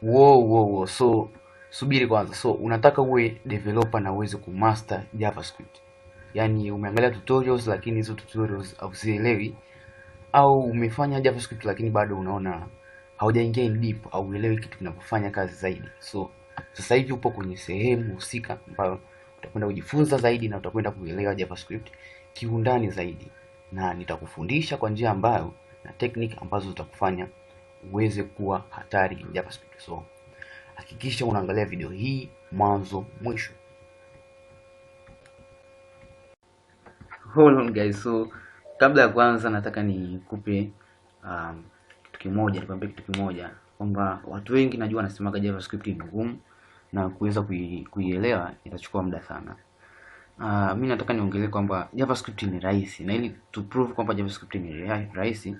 Wow. So subiri kwanza. So unataka uwe developer na uweze kumaster JavaScript. Yaani umeangalia tutorials lakini hizo tutorials hauzielewi, au umefanya JavaScript lakini bado unaona haujaingia in deep au uelewi kitu kinapofanya kazi zaidi. So sasa hivi upo kwenye sehemu husika ambayo utakwenda kujifunza zaidi na utakwenda kuelewa JavaScript kiundani zaidi, na nitakufundisha kwa njia ambayo na technique ambazo zitakufanya uweze kuwa hatari in JavaScript. So hakikisha unaangalia video hii mwanzo mwisho. Hold on guys. So kabla ya kwanza nataka nikupe kitu kimoja, nikwambie kitu kimoja kwamba watu wengi najua wanasemaga JavaScript ni ngumu na kuweza kuielewa itachukua muda sana. Mimi nataka niongelee kwamba JavaScript ni rahisi, na ili to prove kwamba JavaScript ni rahisi,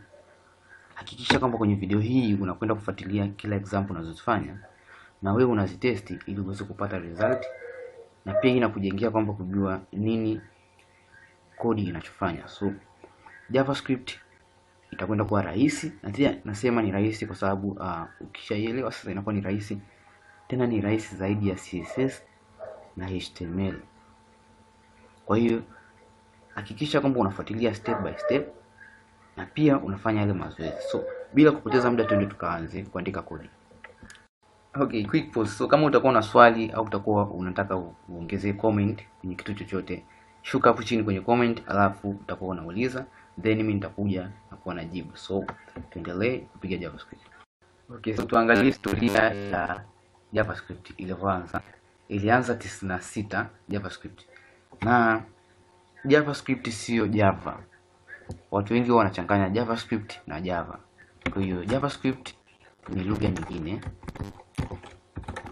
hakikisha kwamba kwenye video hii unakwenda kufuatilia kila example unazozifanya na wewe unazitest ili uweze kupata result, na pia inakujengea kwamba kujua nini kodi inachofanya. So JavaScript itakwenda kuwa rahisi, na pia nasema ni rahisi kwa sababu ukishaielewa sasa inakuwa ni rahisi, tena ni rahisi zaidi ya CSS na HTML. Kwa hiyo hakikisha kwamba unafuatilia step by step na pia unafanya yale mazoezi. So bila kupoteza muda, twende tukaanze kuandika kodi. Okay, quick pause. So kama utakuwa na swali au utakuwa unataka uongezee comment kwenye kitu chochote, shuka hapo chini kwenye comment, alafu utakuwa unauliza, then mimi nitakuja na kuwa najibu. So tuendelee kupiga JavaScript. Okay, so tuangalie historia ya JavaScript ilivyoanza. Ilianza 96 JavaScript. Na JavaScript sio Java. Watu wengi wanachanganya JavaScript na Java. Kwa hiyo JavaScript ni lugha nyingine,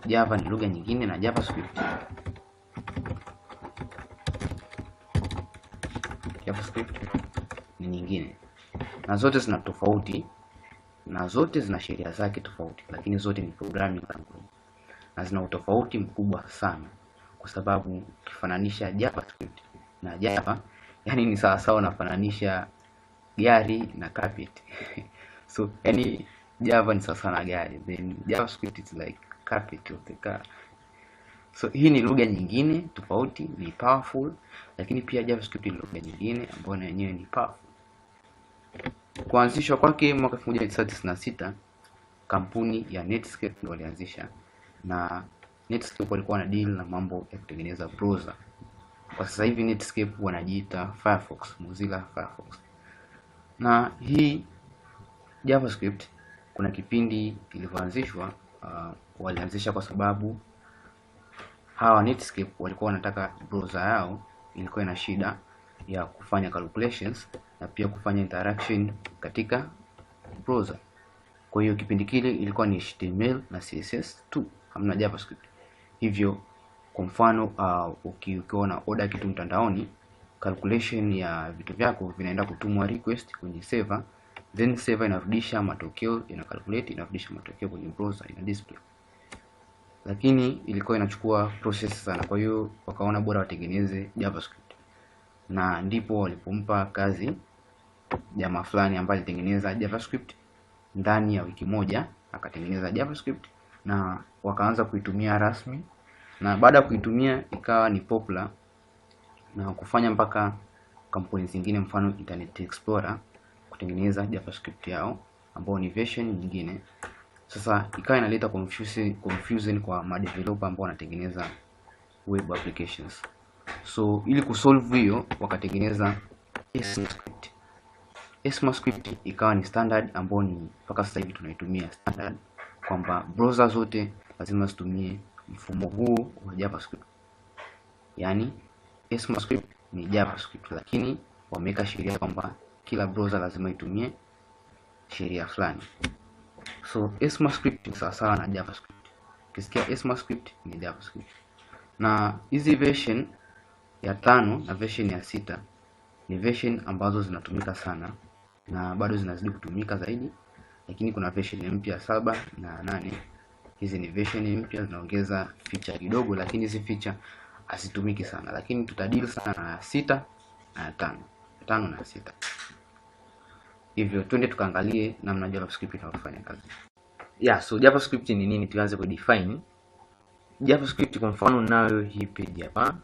Java ni lugha nyingine, na JavaScript ni nyingine, na zote zina tofauti na zote zina sheria zake tofauti, lakini zote ni programming language na zina utofauti mkubwa sana, kwa sababu ukifananisha JavaScript na Java, yani ni sawa sawa unafananisha gari na carpet. So yani Java ni sawa na gari, then JavaScript is like carpet of the car. So hii ni lugha nyingine tofauti, ni powerful, lakini pia JavaScript ni lugha nyingine ambayo na yenyewe ni powerful. Kuanzishwa kwake mwaka 1996, kampuni ya Netscape ndio walianzisha, na Netscape walikuwa na deal na mambo ya kutengeneza browser. Kwa sasa hivi Netscape wanajiita Firefox, Mozilla Firefox. Na hii JavaScript kuna kipindi ilivyoanzishwa, walianzisha kwa sababu hawa Netscape walikuwa wanataka browser yao ilikuwa ina shida ya kufanya calculations na pia kufanya interaction katika browser. Kwa hiyo kipindi kile ilikuwa ni HTML na CSS tu, hamna JavaScript. Hivyo kwa mfano ukiwa na order kitu mtandaoni, calculation ya vitu vyako vinaenda kutumwa request kwenye server, then server inarudisha matokeo, ina calculate, inarudisha matokeo kwenye browser, ina display. Lakini ilikuwa inachukua process sana, kwa hiyo wakaona bora watengeneze JavaScript, na ndipo walipompa kazi jamaa fulani ambaye alitengeneza JavaScript ndani ya wiki moja, akatengeneza JavaScript na wakaanza kuitumia rasmi, na baada ya kuitumia ikawa ni popular na kufanya mpaka kampuni zingine mfano Internet Explorer kutengeneza JavaScript yao ambao ni version nyingine. Sasa ikawa inaleta confusion kwa madeveloper ambao wanatengeneza web applications. So ili kusolve hiyo wakatengeneza ECMAScript. ECMAScript ikawa ni standard ambao ni mpaka sasa hivi tunaitumia standard, kwamba browser zote lazima zitumie mfumo huu wa JavaScript. Yaani ECMAScript ni JavaScript, lakini wameweka sheria kwamba kila browser lazima itumie sheria fulani. So ECMAScript ni sawa na JavaScript. Ukisikia ECMAScript ni JavaScript. Na hizi version ya 5 na version ya 6 ni version ambazo zinatumika sana na bado zinazidi kutumika zaidi, lakini kuna version mpya 7 na 8. Hizi ni version mpya zinaongeza feature kidogo, lakini hizi feature hazitumiki sana, lakini tutadili sana na 6 na 5 na 6. Hivyo twende tukaangalie namna JavaScript inavyofanya kazi. So JavaScript ni nini? Tuanze kudefine JavaScript. Kwa mfano nayo hii page hapa,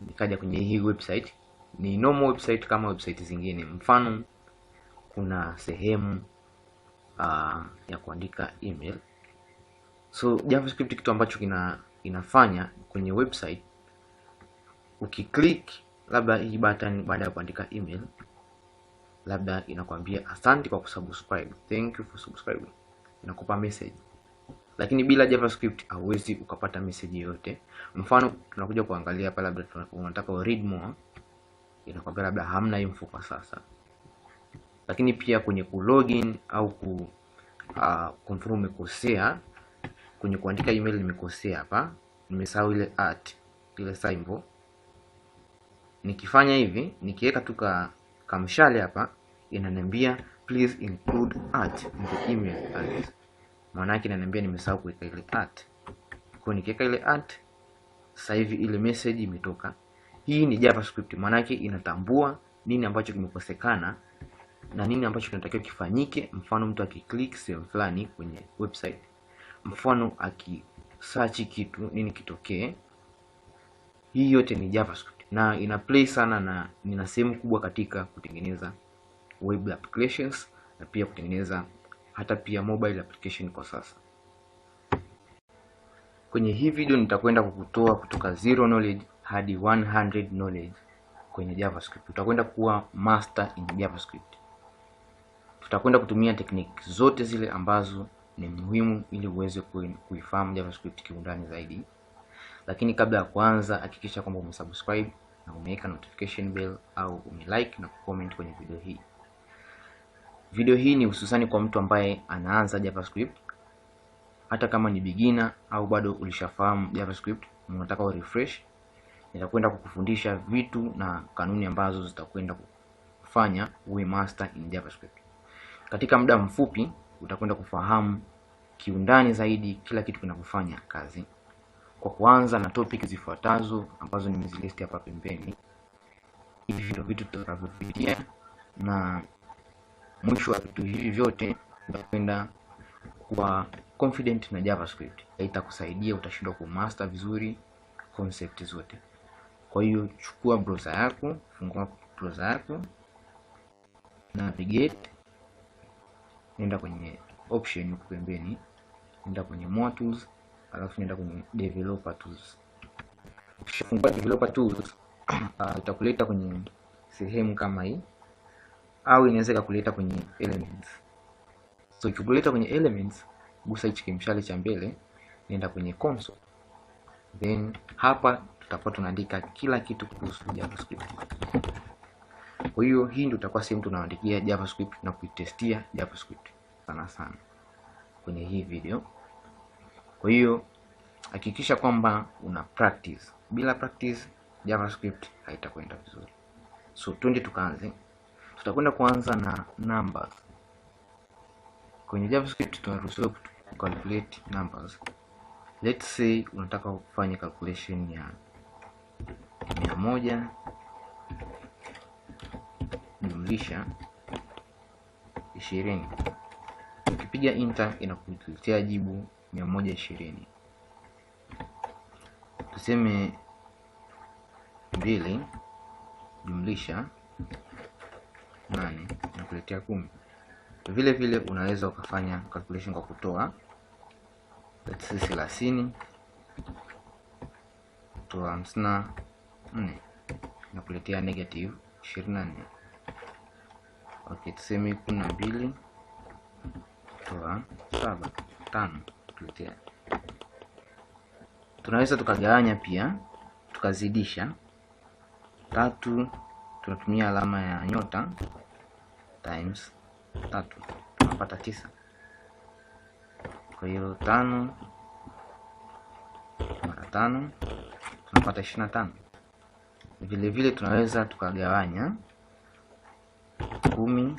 nikaja kwenye hii website, ni normal website kama website zingine. Mfano kuna sehemu ya kuandika email. So JavaScript kitu ambacho inafanya kwenye website, ukiklik labda hii button baada ya kuandika email, labda inakwambia asante kwa kusubscribe, thank you for subscribing, inakupa message. Lakini bila JavaScript hauwezi ukapata message yoyote. Mfano tunakuja kuangalia hapa, labda unataka read more, inakwambia labda hamna info kwa sasa. Lakini pia kwenye kulogin au confirm umekosea, kwenye kuandika email nimekosea hapa, nimesahau ile ile symbol. Nikifanya hivi, nikiweka tu kamshale hapa, inaniambia please include in the email address. Maana yake inaniambia nimesahau kuweka ile Kwa nikiweka ile sasa hivi ile message imetoka. Hii ni JavaScript, maana yake inatambua nini ambacho kimekosekana na nini ambacho kinatakiwa kifanyike. Mfano mtu akiklik sehemu fulani kwenye website, mfano akisearch kitu, nini kitokee. Hii yote ni JavaScript na ina play sana na ina sehemu kubwa katika kutengeneza web applications na pia kutengeneza hata pia mobile application kwa sasa. Kwenye hii video nitakwenda kukutoa kutoka 0 knowledge hadi 100 knowledge kwenye JavaScript. Tutakwenda kuwa master in JavaScript. Tutakwenda kutumia technique zote zile ambazo ni muhimu ili uweze kuifahamu JavaScript kiundani zaidi. Lakini kabla ya kuanza, hakikisha kwamba umesubscribe na umeweka notification bell au umelike na kucomment kwenye video hii. Video hii ni hususani kwa mtu ambaye anaanza JavaScript. Hata kama ni beginner au bado ulishafahamu JavaScript, unataka refresh, nitakwenda kukufundisha vitu na kanuni ambazo zitakwenda kufanya uwe master in JavaScript. Katika muda mfupi utakwenda kufahamu kiundani zaidi kila kitu kinachofanya kazi. Kwa kuanza na topic zifuatazo ambazo nimezilist hapa pembeni. Hivi ndio vitu tutakavyopitia, na mwisho wa vitu hivi vyote utakwenda kuwa confident na JavaScript. Itakusaidia, utashindwa kumaster vizuri concept zote. Kwa hiyo chukua browser yako, fungua browser yako, navigate, nenda kwenye option huko pembeni, nenda kwenye more tools, alafu nenda kwenye developer tools. Ukifungua developer tools, itakuleta kwenye sehemu kama hii, au inaweza kuleta kwenye elements. So ikikuleta kwenye elements, gusa hichi kimshale cha mbele, nenda kwenye console. Then hapa tutakuwa tunaandika kila kitu kuhusu JavaScript. Kwa hiyo hii ndio itakuwa sehemu tunaandikia JavaScript na kuitestia JavaScript sana kwenye hii video. Kwa hiyo hakikisha kwamba una practice. Bila practice JavaScript haitakwenda vizuri. So twende tukaanze. Tutakwenda kuanza na numbers. Kwenye JavaScript tunaruhusiwa calculate numbers. Let's say unataka kufanya calculation ya 100 jumlisha 20. Ukipiga enter inakuletea jibu 120. Tuseme 2 jumlisha 8 inakuletea 10. Vile vile unaweza ukafanya calculation kwa kutoa, let's say 30 kutoa 54 inakuletea negative 24. Okay, tuseme 12 kutoa 5 inakuletea. Tunaweza tukagawanya pia, tukazidisha. 3 tunatumia alama ya nyota times 3 tunapata 9. Kwa hiyo 5 mara 5 tunapata 25. Vile vile tunaweza tukagawanya 10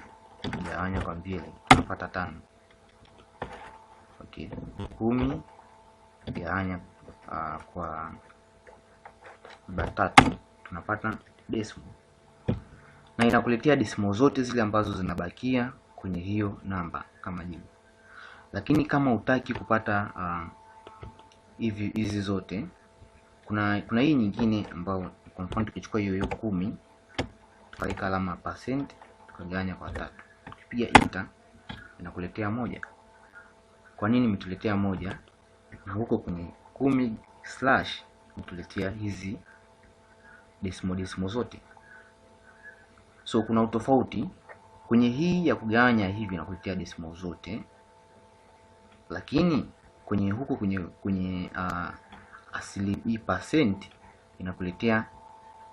kugawanya kwa 2 tunapata 5. Okay, 10 kugawanya kwa 3 tunapata decimal. Na inakuletea decimal zote zile ambazo zinabakia kwenye hiyo namba kama jibu. Lakini kama utaki kupata hizi zote, kuna hii nyingine ambayo kwa mfano tukichukua hiyo 10 tukaweka alama percent tukagawanya kwa 3, tukipiga enter inakuletea 1. Kwa nini imetuletea 1? Na huko kwenye 10 slash imetuletea hizi decimal zote. So kuna utofauti kwenye hii ya kugawanya hivi inakuletea decimal zote, lakini kwenye huko kwenye asili percent inakuletea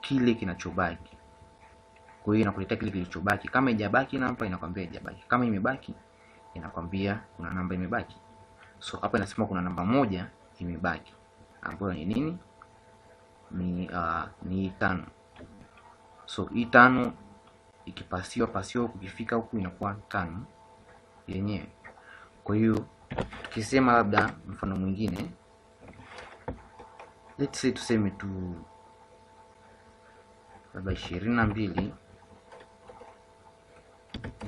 kile kinachobaki. Kwa hiyo inakuletea kile kilichobaki. Kama haijabaki namba inakwambia haijabaki, kama imebaki inakwambia kuna namba imebaki. So hapa inasema kuna namba moja imebaki ambayo ni nini? Ni 5. So hii 5 ikipasiwa kukifika huku inakuwa 5 yenyewe. Kwa hiyo tukisema labda mfano mwingine, let's say tuseme tu labda 22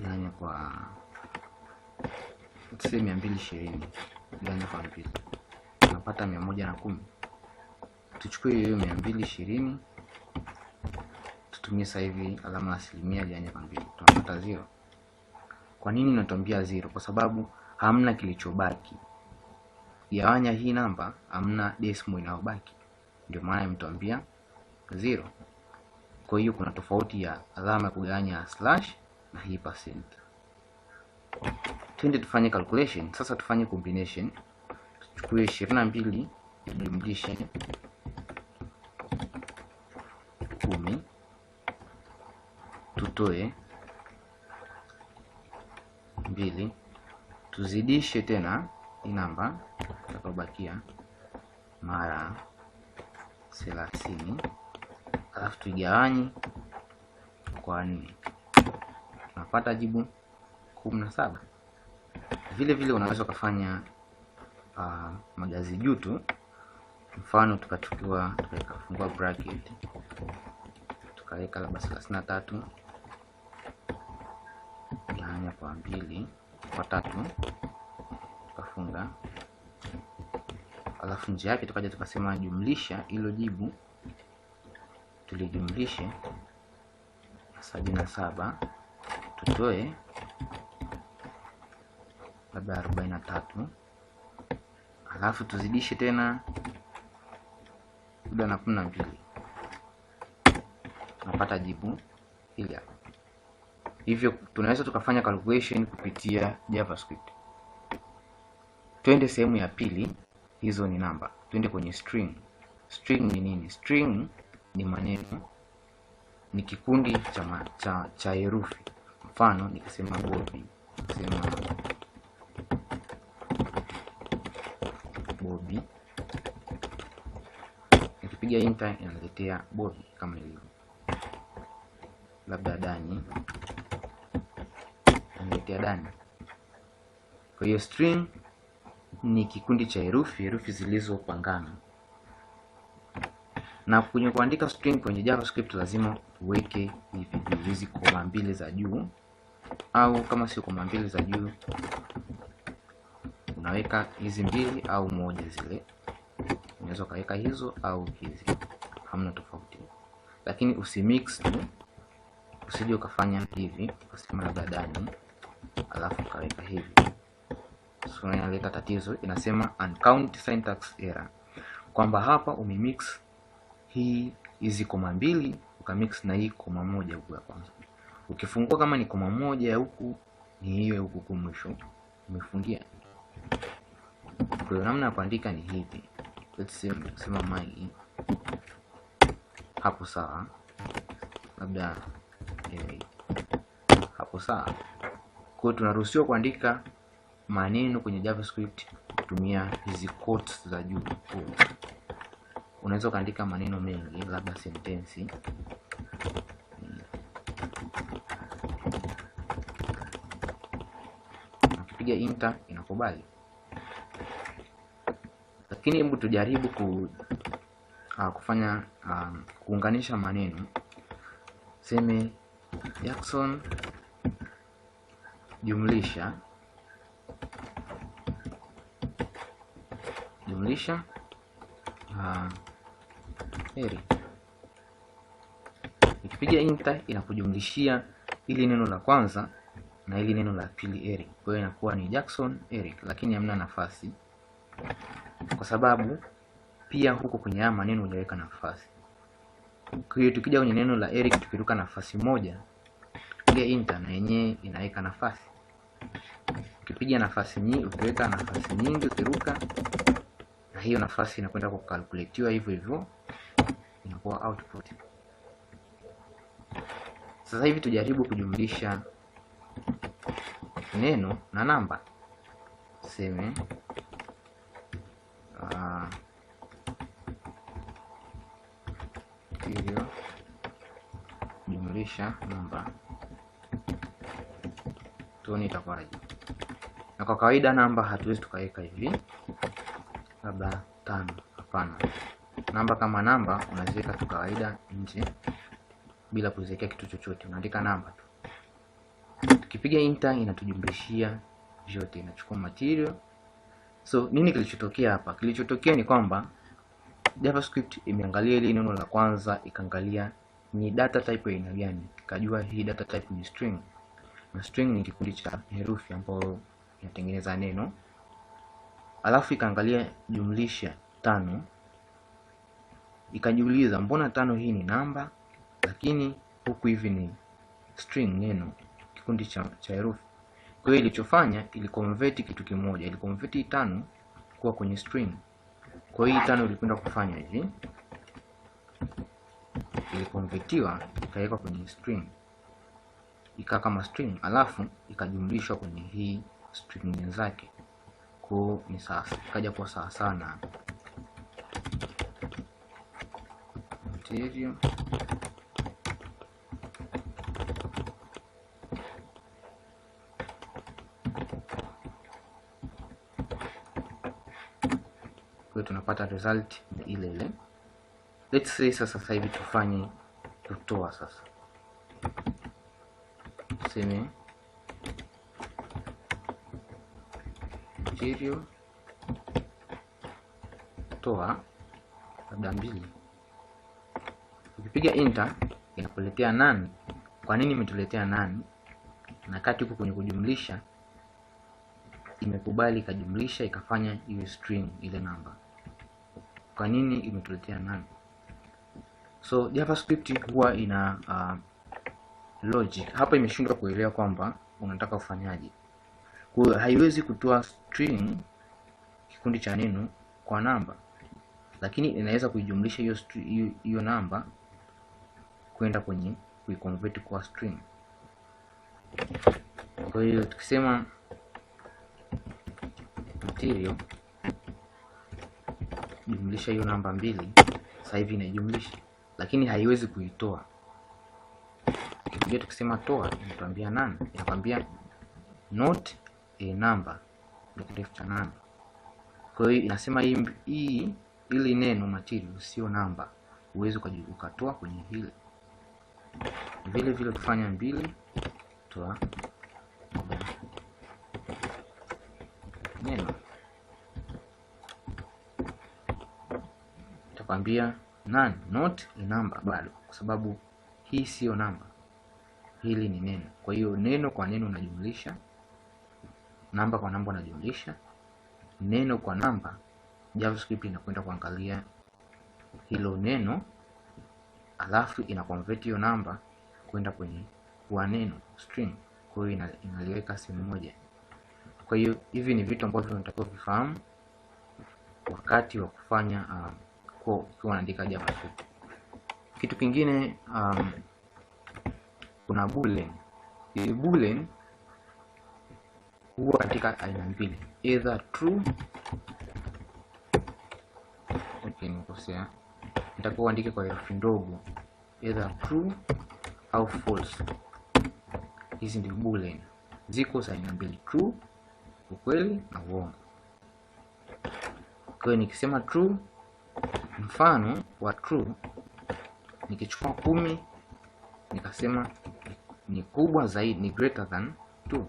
gawanya kwa, let's say 220 gawanya kwa 2 tunapata 110. Tuchukue hiyo 220 tutumie sasa hivi alama asilimia gawanya kwa 2 tunapata 0. Kwa nini natuambia 0? Kwa sababu hamna kilichobaki. Gawanya hii namba, hamna decimal inayobaki, ndio maana imetuambia 0. Kwa hiyo kuna tofauti ya alama ya kugawanya slash na hii percent. Twende tufanye calculation. Sasa tufanye combination. Tuchukue 22 jumlishe 10 tutoe 2 tuzidishe tena hii namba itakayobakia mara 30, alafu tuigawanye kwa 4 tunapata jibu 17. Vile vile unaweza kufanya magazi juu tu. Mfano tukafungua bracket tukaweka labda 33 gawanya kwa 2 kwa 3 tukafunga, alafu nje yake tukaja tukasema jumlisha hilo jibu tulijumlishe 77 tutoe labda 43, alafu tuzidishe tena labda na 12 tunapata jibu hili hapa. Hivyo tunaweza tukafanya calculation kupitia JavaScript. Twende sehemu ya pili, hizo ni namba. Twende kwenye string. String ni nini? String ni maneno, ni kikundi cha herufi. Mfano nikisema Bobby, nikisema Bobby, nikipiga enter inaletea Bobby kama hivyo. Labda Dani, inaletea Dani. Kwa hiyo string ni kikundi cha herufi zilizopangana. Na kwenye kuandika string kwenye JavaScript lazima uweke hizi koma mbili za juu, au kama sio koma mbili za juu unaweka hizi mbili au moja zile. Unaweza kaweka hizo au hizi, hamna tofauti. Lakini usimix tu, usije ukafanya hivi ukasema labda Dani alafu kaweka hivi. So inaleta tatizo, inasema uncount syntax error, kwamba hapa umemix hizi koma mbili ukamix na hii koma moja huku ya kwanza. Ukifungua kama ni koma moja ya huku ni hiyo huku mwisho umefungia. Kwa hiyo namna ya kuandika ni hivi. Let's say sema Maggie hapo sawa, labda hapo sawa. Kwa hiyo tunaruhusiwa kuandika maneno kwenye JavaScript kutumia hizi quotes za juu. Unaweza kuandika maneno mengi, labda sentensi. Ukipiga enter inakubali. Lakini hebu tujaribu kufanya kuunganisha maneno. Seme Jackson jumlisha jumlisha Eric. Nikipiga enter inakujumlishia ili neno la kwanza na ili neno la pili Eric. Kwa hiyo inakuwa ni Jackson Eric, lakini hamna nafasi kwa sababu pia huko kwenye haya maneno hujaweka nafasi. Kwa hiyo tukija kwenye neno la Eric tukiruka nafasi moja, tukipiga enter na yenyewe inaweka nafasi. Ukipiga nafasi nyingi, ukiweka nafasi nyingi ukiruka, na hiyo nafasi inakwenda kukalkuletiwa hivyo hivyo, inakuwa output. Sasa hivi tujaribu kujumlisha neno na namba. Tuseme jumlisha namba, tuone itakuwaje. Na kwa kawaida namba hatuwezi tukaweka hivi labda 5, hapana. Namba kama namba unaziweka tu kawaida nje bila kuziwekea kitu chochote, unaandika namba tu. Tukipiga enter inatujumlishia yote, inachukua material. So nini kilichotokea hapa? Kilichotokea ni kwamba JavaScript imeangalia ile neno la kwanza, ikaangalia ni data type aina gani, ikajua hii data type ni string, na string ni kikundi cha herufi ambayo inatengeneza neno. Alafu ikaangalia jumlisha 5, ikajiuliza mbona 5 hii ni namba lakini huku hivi ni string, neno kikundi cha herufi. Kwa hiyo ilichofanya iliconvert kitu kimoja, iliconvert 5 kuwa kwenye string. Kwa hiyo 5 ilikwenda kufanya hivi, ilikonvertiwa ikawekwa kwenye string, ikawa kama string, alafu ikajumlishwa kwenye hii string nyenzake. Kwa ni sasa ikaja kwa sawa sana material tunapata result ile ile. Let's say sasa hivi tufanye kutoa sasa. Tuseme material toa labda 2. Ukipiga enter inakuletea none. Kwa nini imetuletea none? Na kati huko kwenye kujumlisha imekubali ikajumlisha ikafanya iwe string ile namba. Kwa nini imetuletea none? So JavaScript huwa ina logic. Hapa imeshindwa kuelewa kwamba unataka ufanyaje. Kwa hiyo haiwezi kutoa string kikundi cha neno kwa namba, lakini inaweza kuijumlisha hiyo namba kwenda kwenye kuiconvert kwa string. Kwa hiyo tukisema material jumlisha hiyo namba 2, sasa hivi inajumlisha, lakini haiwezi kuitoa. Kipiga tukisema toa inatuambia none, inakwambia not a number, ni kirefu cha namba. Kwa hiyo inasema hii ili neno material sio namba, uweze ukatoa kwenye hili. Vile vile kufanya 2 toa neno, itakwambia none, not a number bado, kwa sababu hii sio namba, hili ni neno. Kwa hiyo neno kwa neno unajumlisha, namba kwa namba unajumlisha, neno kwa namba. JavaScript inakwenda kuangalia hilo neno, alafu inaconvert hiyo namba kwenda kwenye kwa neno string. Kwa hiyo inaliweka sehemu moja. Kwa hiyo hivi ni vitu ambavyo tunatakiwa kufahamu wakati wa kufanya kwa unaandika JavaScript. Kitu kingine kuna boolean. Hii boolean huwa katika aina mbili, either true, nikosea, nitakuwa uandike kwa herufi ndogo, either true au false. Hizi ndio boolean, ziko za aina mbili, true ukweli na uongo. Kwa hiyo nikisema true, mfano wa true, nikichukua 10 nikasema ni kubwa zaidi, ni greater than 2,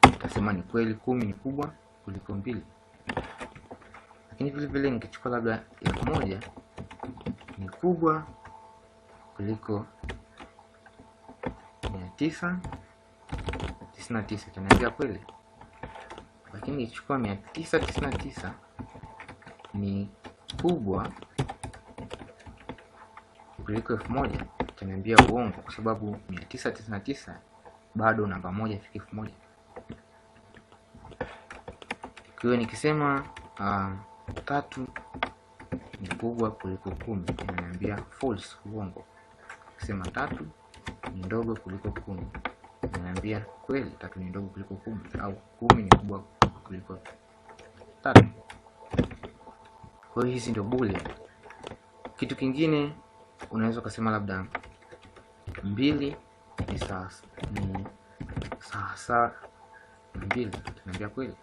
nitasema ni kweli 10 ni kubwa kuliko 2. Lakini vile vile nikichukua labda 1000 ni kubwa kuliko 999, itaniambia kweli. Lakini nikichukua 999 ni kubwa kuliko 1000, itaniambia uongo, kwa sababu 999 bado namba moja ifike 1000. Kwa hiyo nikisema 3 ni kubwa kuliko 10, inaniambia false, uongo. Nikisema 3 ni ndogo kuliko 10, inaniambia kweli, 3 ni ndogo kuliko 10, au 10 ni kubwa kuliko 3. Kwa hiyo hizi ndio boolean. Kitu kingine unaweza kusema labda 2 ni sawa na 2, tunaambia kweli.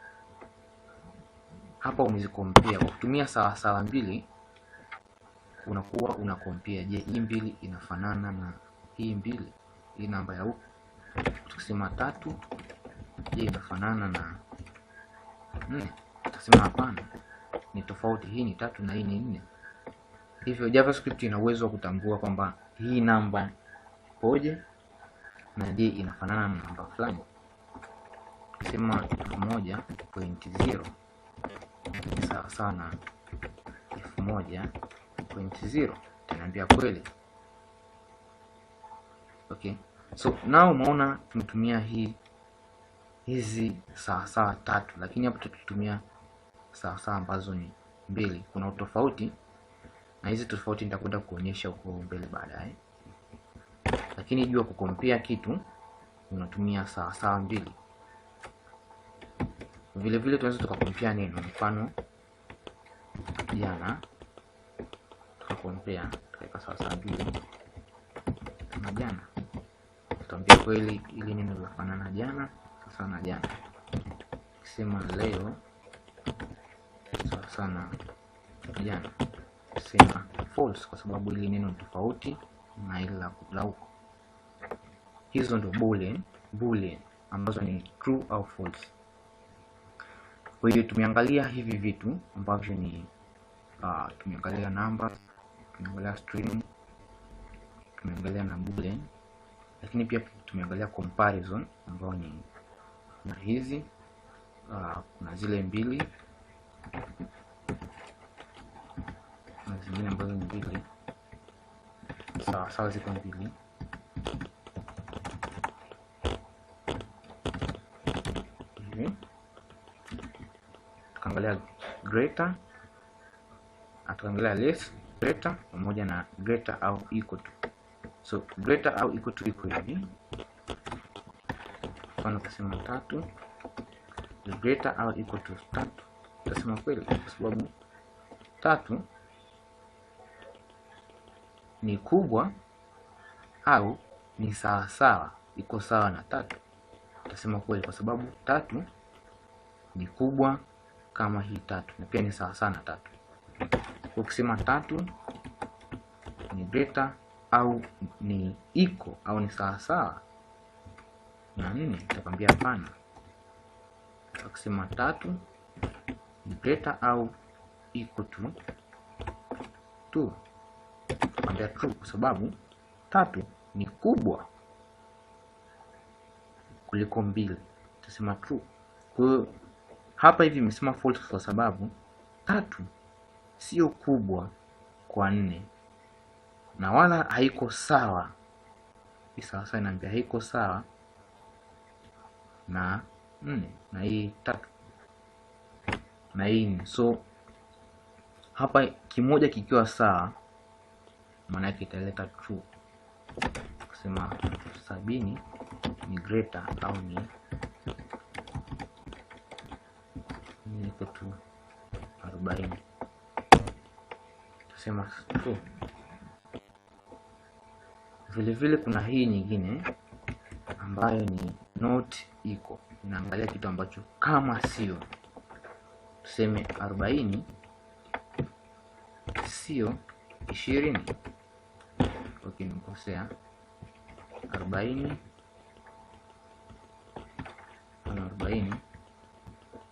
Hapa umezikompare kwa kutumia sawa 2, unakuwa unakompare, je, hii 2 inafanana na hii 2, hii namba ya huku. Tukisema 3, je, inafanana na 4? Tutasema hapana, ni tofauti, hii ni 3 na hii ni 4. Hivyo JavaScript ina uwezo wa kutambua kwamba hii namba ipoje na je inafanana na namba fulani. Sema 1.0 ni sawa sana 1.0, itaniambia kweli. Okay, so now umeona tumetumia hizi sawa 3, lakini hapo tutumia sawa ambazo ni 2. Kuna utofauti, na hizi tofauti nitakwenda kuonyesha huko mbele baadaye. Lakini jua kukompare kitu unatumia sawa 2. Vile vile tunaweza tukakompare neno, mfano jana tukakompare tukaweka sawa 2 na jana, tutaambia kweli ili neno linafanana jana sawa na jana. Kisema leo sawa na jana, sema false kwa sababu ili neno tofauti na ile la huko. Hizo ndio boolean ambazo ni true au false. Kwa hiyo tumeangalia hivi vitu ambavyo ni tumeangalia numbers, tumeangalia string, tumeangalia na boolean, lakini pia tumeangalia comparison ambao ni na hizi kuna zile 2 na zingine ambazo ni 2 sawa ziko 2. Tukaangalia greater, tukaangalia less, greater pamoja na greater au equal to. So greater au equal to iko hivi. Mfano kusema 3 ni greater au equal to 3, tutasema kweli kwa sababu 3 ni kubwa au ni sawa iko sawa na 3, tutasema kweli kwa sababu 3 ni kubwa kama hii 3 na pia ni sawa na 3. Ukisema 3 ni greater au ni iko au ni sawa na 4, tutakwambia hapana. Ukisema 3 ni greater au equal to 2, tutakwambia true kwa sababu 3 ni kubwa kuliko 2, tutasema true. Kwa hiyo hapa hivi nimesema false kwa sababu 3 sio kubwa kwa 4 na wala haiko sawa. Hii sawa inaambia haiko sawa na 4 na hii 3 na hii 4. So hapa kimoja kikiwa sawa maana yake italeta true. Kusema 70 ni greater au ni equal to 40, tusema true. Vile vile kuna hii nyingine ambayo ni not equal, inaangalia kitu ambacho kama sio. Tuseme 40 sio 20. Okay, nimekosea. 40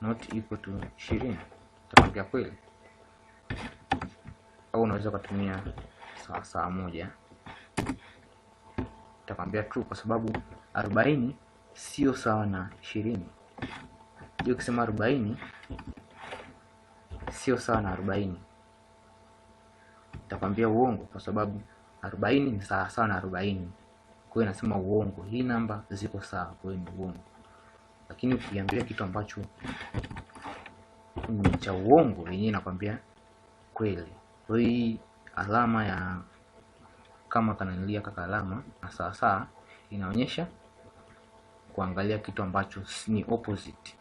not equal to 20, tutakwambia kweli. au unaweza kutumia sawa moja. Itakwambia true kwa sababu 40 sio sawa na 20. Ndio ukisema 40 sio sawa na 40, itakwambia uongo kwa sababu 40 ni sawa na 40. Kwa hiyo inasema uongo, hii namba ziko sawa, kwa hiyo ni uongo. Lakini ukiambia kitu ambacho ni cha uongo, yenyewe inakwambia kweli. Kwa hiyo alama ya kama kananilia kaka alama na sawa inaonyesha kuangalia kitu ambacho ni opposite.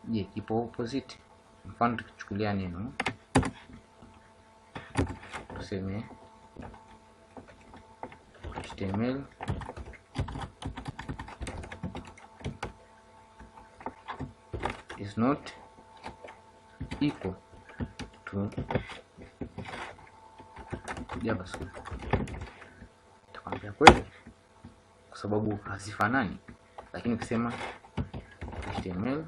Je, kipo opposite? Mfano tukichukulia neno tuseme HTML is not equal to JavaScript. Itakwambia kweli kwa sababu hazifanani. Lakini ukisema HTML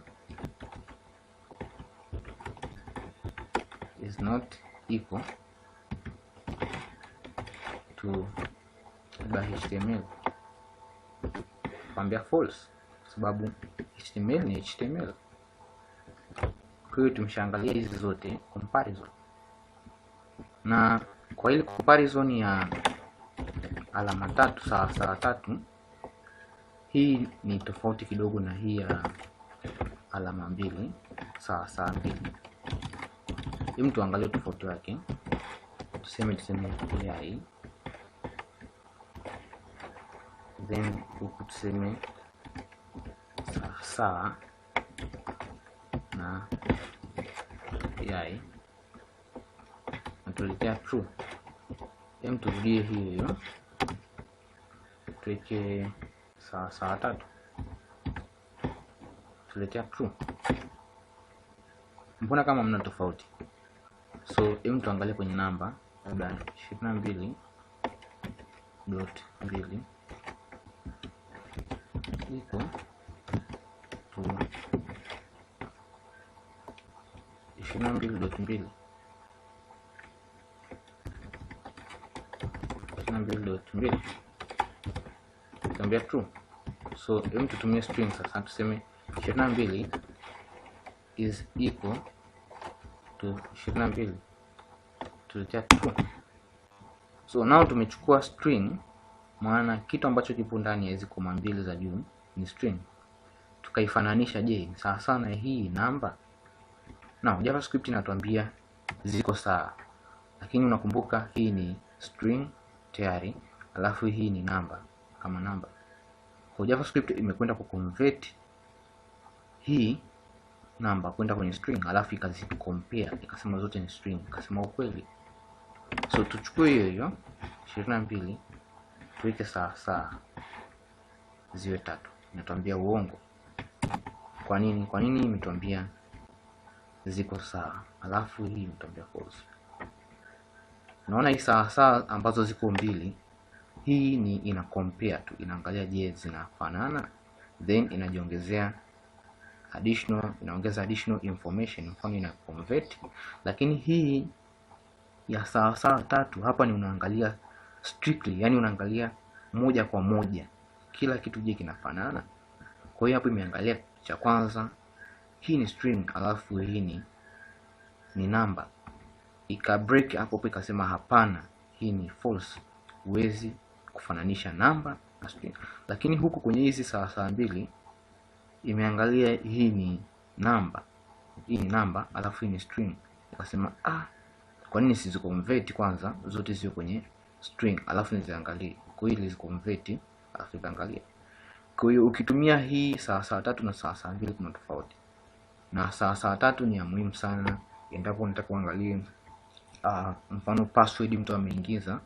is not equal to HTML, kwambia false kwa sababu HTML ni HTML. Kwa hiyo tumeshaangalia hizi zote comparison, na kwa ile comparison ya alama tatu sawa tatu, hii ni tofauti kidogo na hii ya alama mbili sawa mbili. Hebu tuangalie tofauti wake. Tuseme AI, then huku tuseme sawa na AI, natuletea true. Hem, turudie hiyo tuweke sawa tatu, tuletea true. Mbona kama mna tofauti? So hem, tuangalie kwenye namba, labda 22.2 iko to 22.2 tambia true. So hem, tutumie string sasa, tuseme 22 is equal to 22, tuletea true. So now tumechukua string, maana kitu ambacho kipo ndani ya hizo koma mbili za juu ni string, tukaifananisha. Je, ni sawa sawa na hii namba? Now JavaScript inatuambia ziko sawa, lakini unakumbuka hii ni string tayari, alafu hii ni namba kama namba. Kwa JavaScript imekwenda kuconvert hii namba kwenda kwenye string, alafu ikazicompare, ikasema zote ni string, ikasema ukweli. So tuchukue hiyo 22 tuweke sawa ziwe tatu, inatuambia uongo. Kwa nini imetuambia ziko sawa alafu hii imetuambia false? Unaona hii sawa ambazo ziko mbili, hii ni ina compare tu, inaangalia je zinafanana, then inajiongezea inaongeza additional information, mfano ina convert. Lakini hii ya sawa tatu hapa ni unaangalia strictly, yani unaangalia moja kwa moja kila kitu je kinafanana. Kwa hiyo hapo imeangalia cha kwanza, hii ni string alafu hii ni namba, ika break hapo ikasema hapana, hii ni false, huwezi kufananisha namba na string. Lakini huku kwenye hizi sawa mbili imeangalia hii ni namba alafu hii ni string, ikasema kwa nini siziconvert kwanza zote zio kwenye string alafu niziangalie? Kwa hiyo niziconvert alafu ikaangalia. Kwa hiyo ukitumia hii sawa tatu na sawa mbili kuna tofauti, na sawa tatu ni ya muhimu sana endapo unataka kuangalia mfano password mtu ameingiza.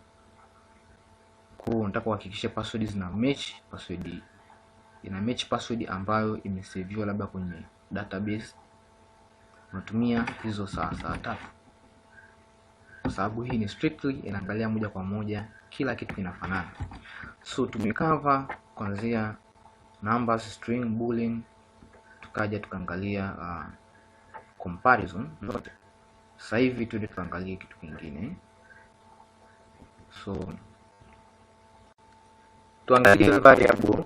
Kwa hiyo unataka kuhakikisha password zina match, password ambayo imesaviwa labda kwenye database, unatumia hizo sawa tatu, kwa sababu hii ni strictly inaangalia moja kwa moja kila kitu kinafanana. So tumecover kuanzia numbers, string, boolean, tukaja tukaangalia comparison zote. Sasa hivi tuende tuangalie kitu kingine. So tuangalie variable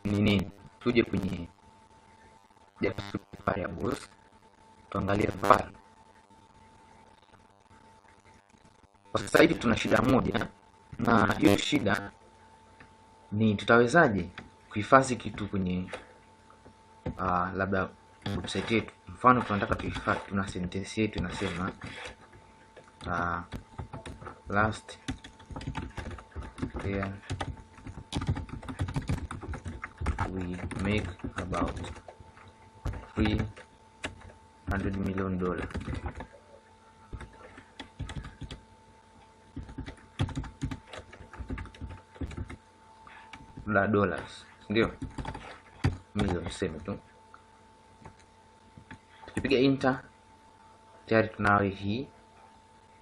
ni nini. Tuje kwenye JavaScript variables, tuangalie var. Kwa sasa hivi tuna shida moja, na hiyo shida ni tutawezaje kuhifadhi kitu kwenye labda website yetu. Mfano tunataka tuhifadhi, tuna sentence yetu inasema last year we make about $300 million. Dollars, ndio milioni sema tu. Tukipiga enter tayari tunayo hii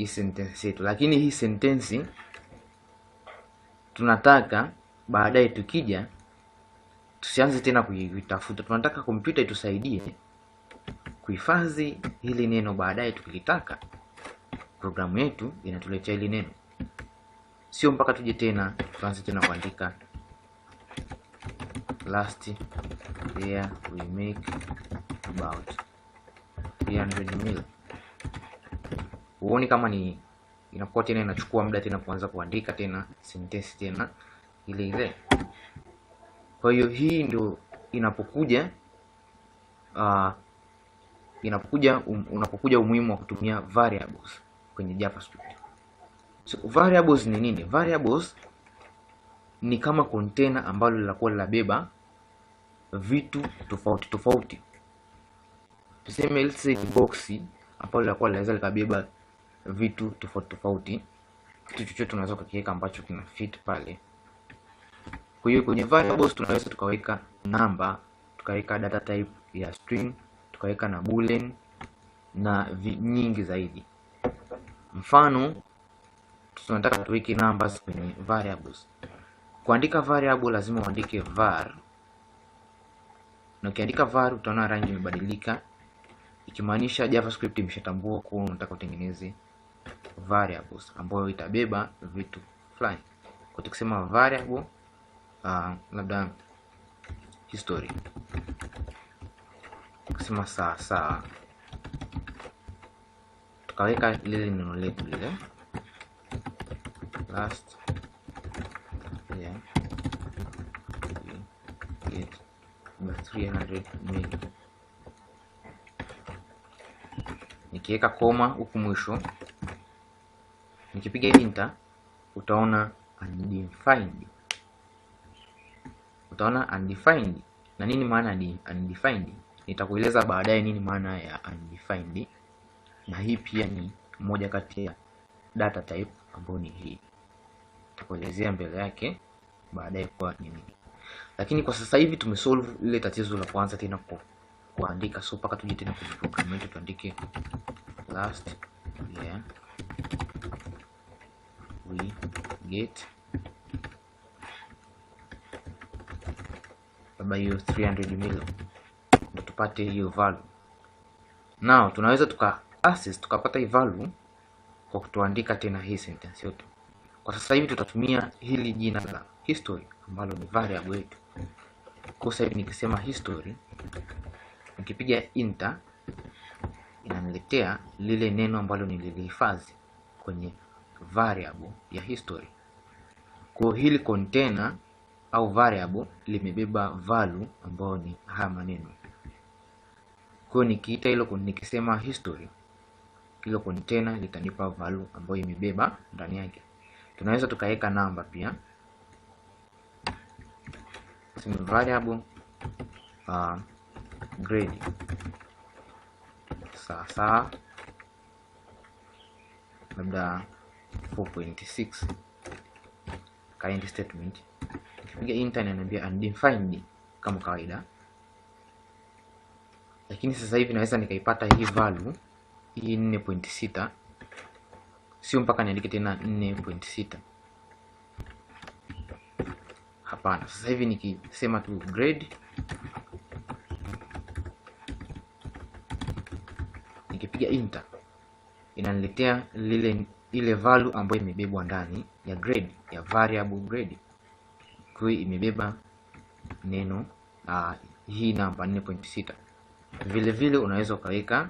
sentence yetu, lakini hii sentence tunataka baadaye tukija tusianze tena kuitafuta. Tunataka kompyuta itusaidie kuhifadhi hili neno, baadaye tukilitaka programu yetu inatuletea hili neno, sio mpaka tuje tena tuanze tena kuandika last year we make about 300 million. Uone kama ni inakuwa tena inachukua muda tena kuanza kuandika tena sentence tena ile ile. Kwa hiyo hii ndio inapokuja unapokuja umuhimu wa kutumia variables kwenye JavaScript. So variables ni nini? Variables ni kama container ambalo linakuwa linabeba vitu tofauti tofauti. Tuseme let's say box ambalo linakuwa linaweza likabeba vitu tofauti tofauti. Kitu chochote unaweza kukiweka ambacho kina fit pale. Kwa hiyo kwenye variables tunaweza tukaweka number, tukaweka data type ya string, tukaweka na boolean na nyingi zaidi. Mfano tunataka tuweke numbers kwenye variables. Kuandika variable lazima uandike var, na ukiandika var utaona rangi imebadilika, ikimaanisha JavaScript imeshatambua kuwa unataka utengeneze variables ambayo itabeba vitu fulani. Kwa tukisema variable labda history, tukisema sawa tukaweka lile neno letu lile last year we get 300 million. Nikiweka koma huku mwisho, nikipiga enter utaona undefined. Na nini maana ya undefined? Nitakueleza baadaye nini maana ya undefined, na hii pia ni moja kati ya data type ambayo ni hii. Nitakuelezea mbele yake baadaye kwa nini. Lakini kwa sasa hivi tumesolve ile tatizo la kwanza tena kuandika, so paka tuje tena kwenye program yetu tuandike last year we get labda hiyo 300 million, ndio tupate hiyo value. Now tunaweza tukapata hii value kwa kutuandika tena hii sentence yote. Kwa sasa hivi tutatumia hili jina la history ambalo ni variable yetu. Kwa sasa hivi nikisema history, nikipiga enter inaniletea lile neno ambalo nililihifadhi kwenye variable ya history. Kwa hili container au variable limebeba value ambayo ni haya maneno. Kwa nikiita hilo, nikisema history, hilo container litanipa value ambayo imebeba ndani yake. Tunaweza tukaweka namba pia. Sema variable grade sawa labda 4.6 current statement. Nikipiga enter inaniambia undefined kama kawaida, lakini sasa hivi naweza nikaipata hii value hii 4.6, sio mpaka niandike tena 4.6. Hapana, sasa hivi nikisema tu grade, nikipiga enter inaniletea ile value ambayo imebebwa ndani ya grade, ya variable grade. Kwa hiyo imebeba neno hii namba 4.6. Vile vile unaweza ukaweka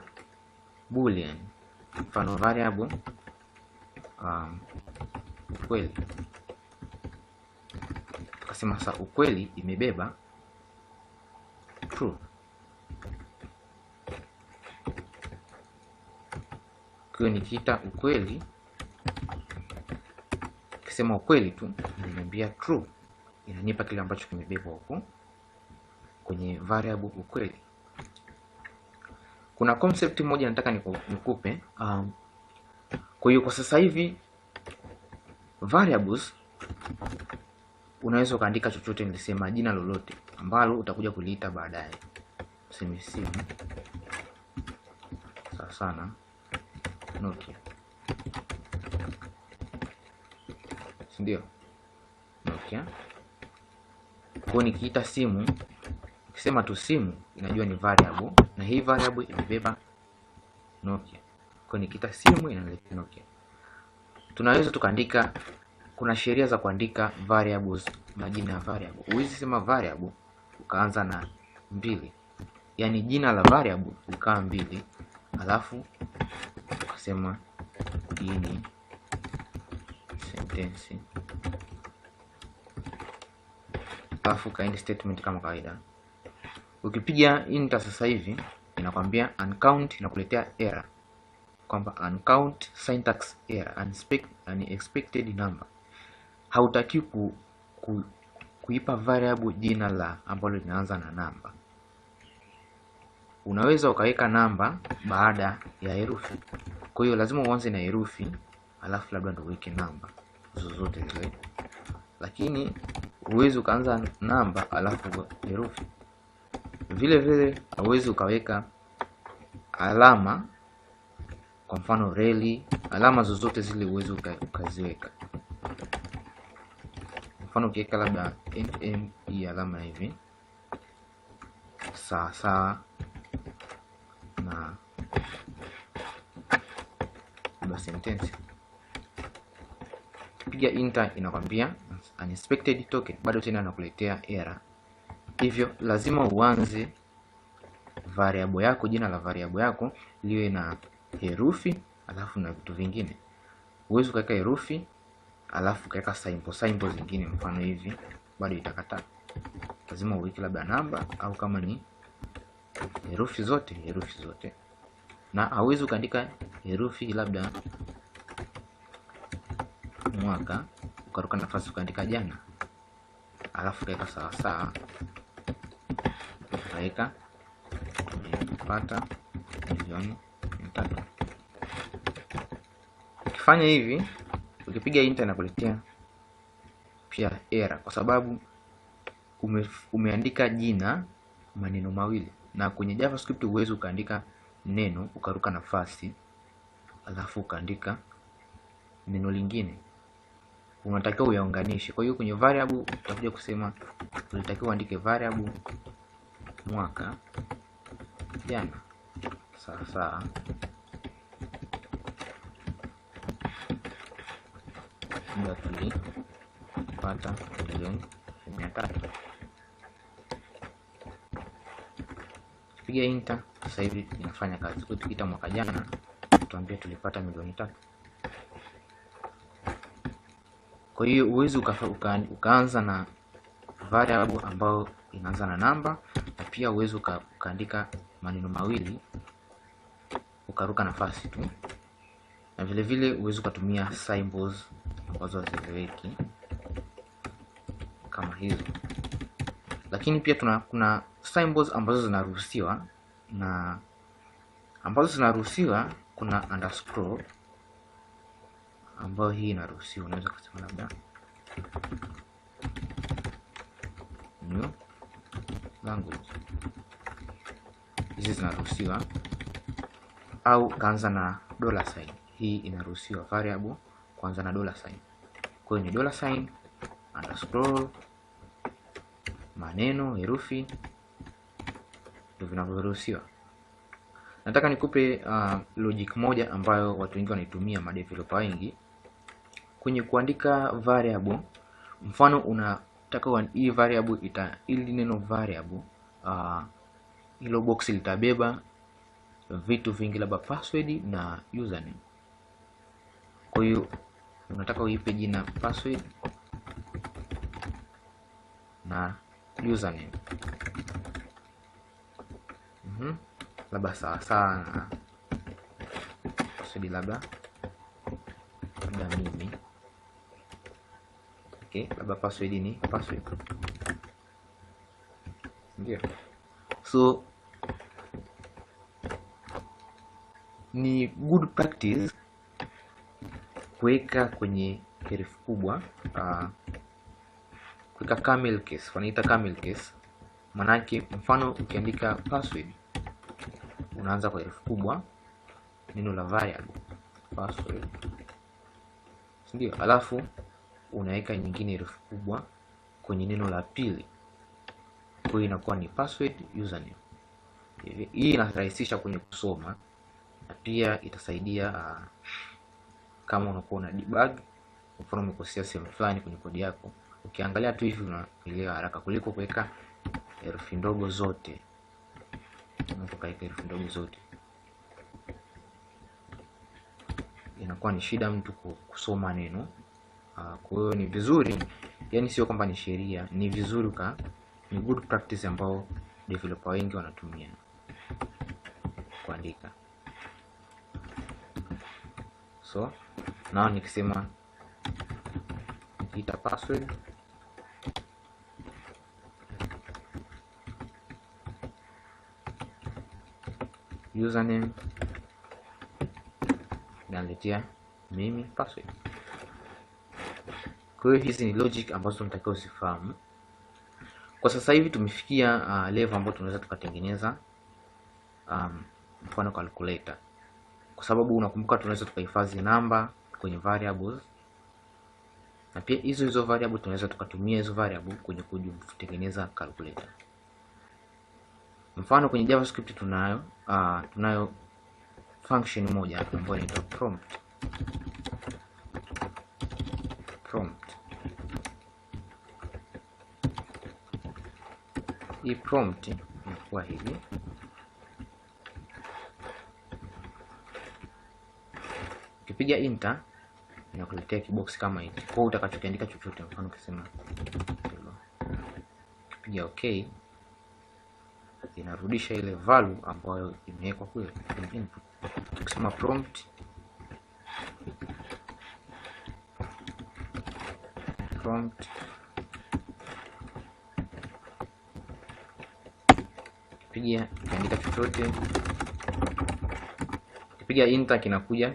boolean, mfano variable ukweli. Tukasema sasa ukweli imebeba true. Kwa hiyo nikiita ukweli, kisema ukweli tu inaniambia true, inanipa kile ambacho kimebebwa huko kwenye variable ukweli. Kuna concept moja nataka nikupe. Kwa hiyo kwa sasa hivi variables unaweza ukaandika chochote, nilisema jina lolote ambalo utakuja kuliita baadaye. Tuseme simu sana Nokia, ndio Nokia. Kwa nikiita simu, ukisema tu simu inajua ni variable, na hii variable imebeba Nokia. Kwa nikiita simu inaleta Nokia. Tunaweza tukaandika, kuna sheria za kuandika variables, majina ya variable. Huwezi sema variable ukaanza na 2, yani jina la variable ukaa 2 alafu ukasema hii ni sentence, alafu kaenda statement kama kawaida. Ukipiga enter sasa hivi inakwambia uncount, inakuletea error kwamba uncount syntax error, unexpected number. Hautaki kuipa variable jina la ambalo linaanza na namba. Unaweza ukaweka namba baada ya herufi. Kwa hiyo lazima uanze na herufi alafu labda ndio uweke namba zozote zile. Lakini huwezi ukaanza namba alafu herufi. Vile vile huwezi ukaweka alama, kwa mfano reli, alama zozote zile huwezi ukaziweka. Mfano ukiweka labda hii alama hivi sawa na sentence, piga enter inakwambia unexpected token, bado tena anakuletea error. Hivyo lazima uanze variable yako, jina la variable yako liwe na herufi alafu na vitu vingine. Uweze kuweka herufi alafu kaweka symbol zingine, mfano hivi, bado itakataa. Lazima uweke labda namba, au kama ni herufi zote. Na hauwezi ukaandika herufi labda mwaka ukaruka nafasi ukaandika jana alafu kaweka sawa ukaweka tumepata milioni 3. Ukifanya hivi, ukipiga enter inakuletea pia error, kwa sababu umeandika jina maneno mawili, na kwenye JavaScript uwezo ukaandika neno ukaruka nafasi alafu ukaandika neno lingine, unatakiwa uyaunganishe. Kwa hiyo kwenye variable utakuja kusema unatakiwa uandike variable mwaka jana sawa ndio tulipata milioni 300. Piga enter sasa hivi inafanya kazi. Kwa tukiita mwaka jana tuambie tulipata milioni 3. Kwa hiyo uwezi ukaanza na variable ambayo inaanza na namba, na pia uwezi ukaandika maneno mawili ukaruka nafasi tu, na vile vile uwezi ukatumia symbols ambazo hazieleweki kama hizo. Lakini pia kuna symbols ambazo zinaruhusiwa, na ambazo zinaruhusiwa kuna underscore ambayo hii inaruhusiwa. Unaweza kusema labda new language, hizi zinaruhusiwa, au kaanza na $sign. Hii inaruhusiwa variable kuanza na $sign. Kwa hiyo ni $sign underscore maneno herufi ndio vinavyoruhusiwa. Nataka nikupe logic moja ambayo watu wengi wanaitumia, madeveloper wengi kwenye kuandika variable. Mfano unataka hii variable ili neno variable hilo box litabeba vitu vingi, labda password na username. Kwa hiyo unataka uipe jina password na username, labda sawa na password labda mimi. Okay, labda password ni password. Ndio. So ni good practice kuweka kwenye herufi kubwa, kuweka camel case. Wanaita camel case, manake mfano ukiandika password unaanza kwa herufi kubwa neno la variable password, ndio, alafu unaweka nyingine herufi kubwa kwenye neno la pili, kwa hiyo inakuwa ni password username. Hii inarahisisha kwenye kusoma na pia itasaidia kama unakuwa una debug, mfano umekosea sehemu fulani kwenye kodi yako, ukiangalia tu hivi unaelewa haraka kuliko kuweka herufi ndogo zote. Unapoweka herufi ndogo zote inakuwa ni shida mtu kusoma neno. Kwa hiyo ni vizuri, yani sio kwamba ni sheria, ni vizuri ni good practice ambao developer wengi wanatumia kuandika. So nao nikisema ita password username naletea mimi password. Kwa hiyo hizi ni logic ambazo tunatakiwa usifahamu. Kwa sasa hivi tumefikia level ambayo tunaweza tukatengeneza mfano calculator, kwa sababu unakumbuka tunaweza tukahifadhi namba kwenye variables, na pia hizo variable tunaweza tukatumia hizo variable kwenye kutengeneza calculator. Mfano kwenye JavaScript tunayo function moja ambayo inaitwa prompt. Hii prompt inakuwa hivi, ukipiga enter inakuletea kibox kama hiki. Kwa hiyo utakachokiandika chochote, mfano ukisema ukipiga okay inarudisha ile value ambayo imewekwa kule kwenye input. Tukisema prompt kiandika chochote, kipiga enter kinakuja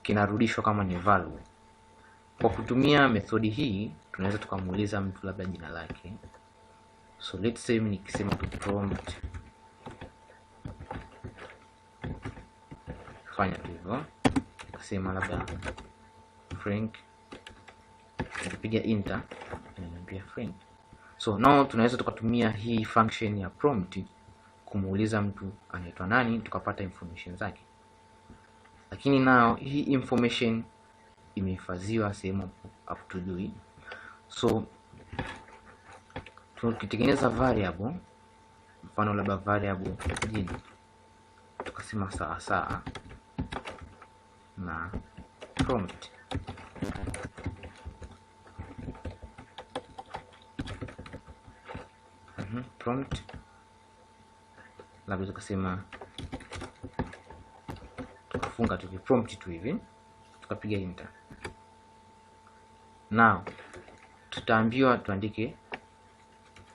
kinarudishwa kama ni value. Kwa kutumia methodi hii tunaweza tukamuuliza mtu labda jina lake. So let's say nikisema prompt, fanya hivyo, nikasema labda Frank, nikipiga enter inaniambia Frank. So now tunaweza tukatumia hii function ya prompt kumuuliza mtu anaitwa nani, tukapata information zake. Lakini now hii information imehifadhiwa sehemu hatujui. So tukitengeneza variable, mfano labda variable jina, tukasema sawa na prompt prompt, labda tukasema tukafunga tu prompt tu hivi, tukapiga enter. Now tutaambiwa tuandike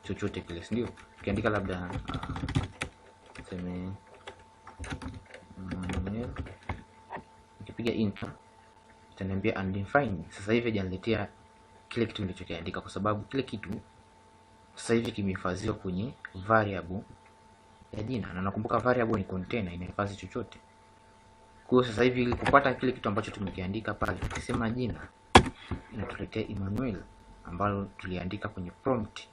chochote kile, ndio tukiandika labda tuseme nikipiga enter itaniambia undefined. Sasa hivi hajaniletea kile kitu nilichokiandika, kwa sababu kile kitu sasa hivi kimehifadhiwa kwenye variable ya jina, na nakumbuka variable ni container, inahifadhi chochote. Kwa hiyo sasa hivi ili kupata kile kitu ambacho tumekiandika pale, tukisema jina inatuletea Emmanuel ambalo tuliandika kwenye prompt.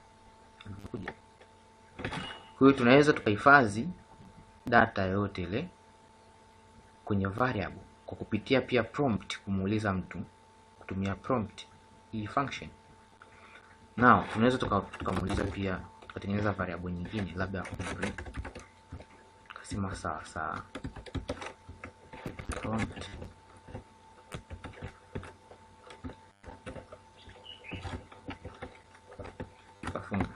Kwa hiyo tunaweza tukahifadhi data yoyote ile kwenye variable kwa kupitia pia prompt, kumuuliza mtu kutumia prompt hii function. Now tunaweza tukamuuliza pia, tukatengeneza variable nyingine labda umri, tukasema sawa prompt kafunga.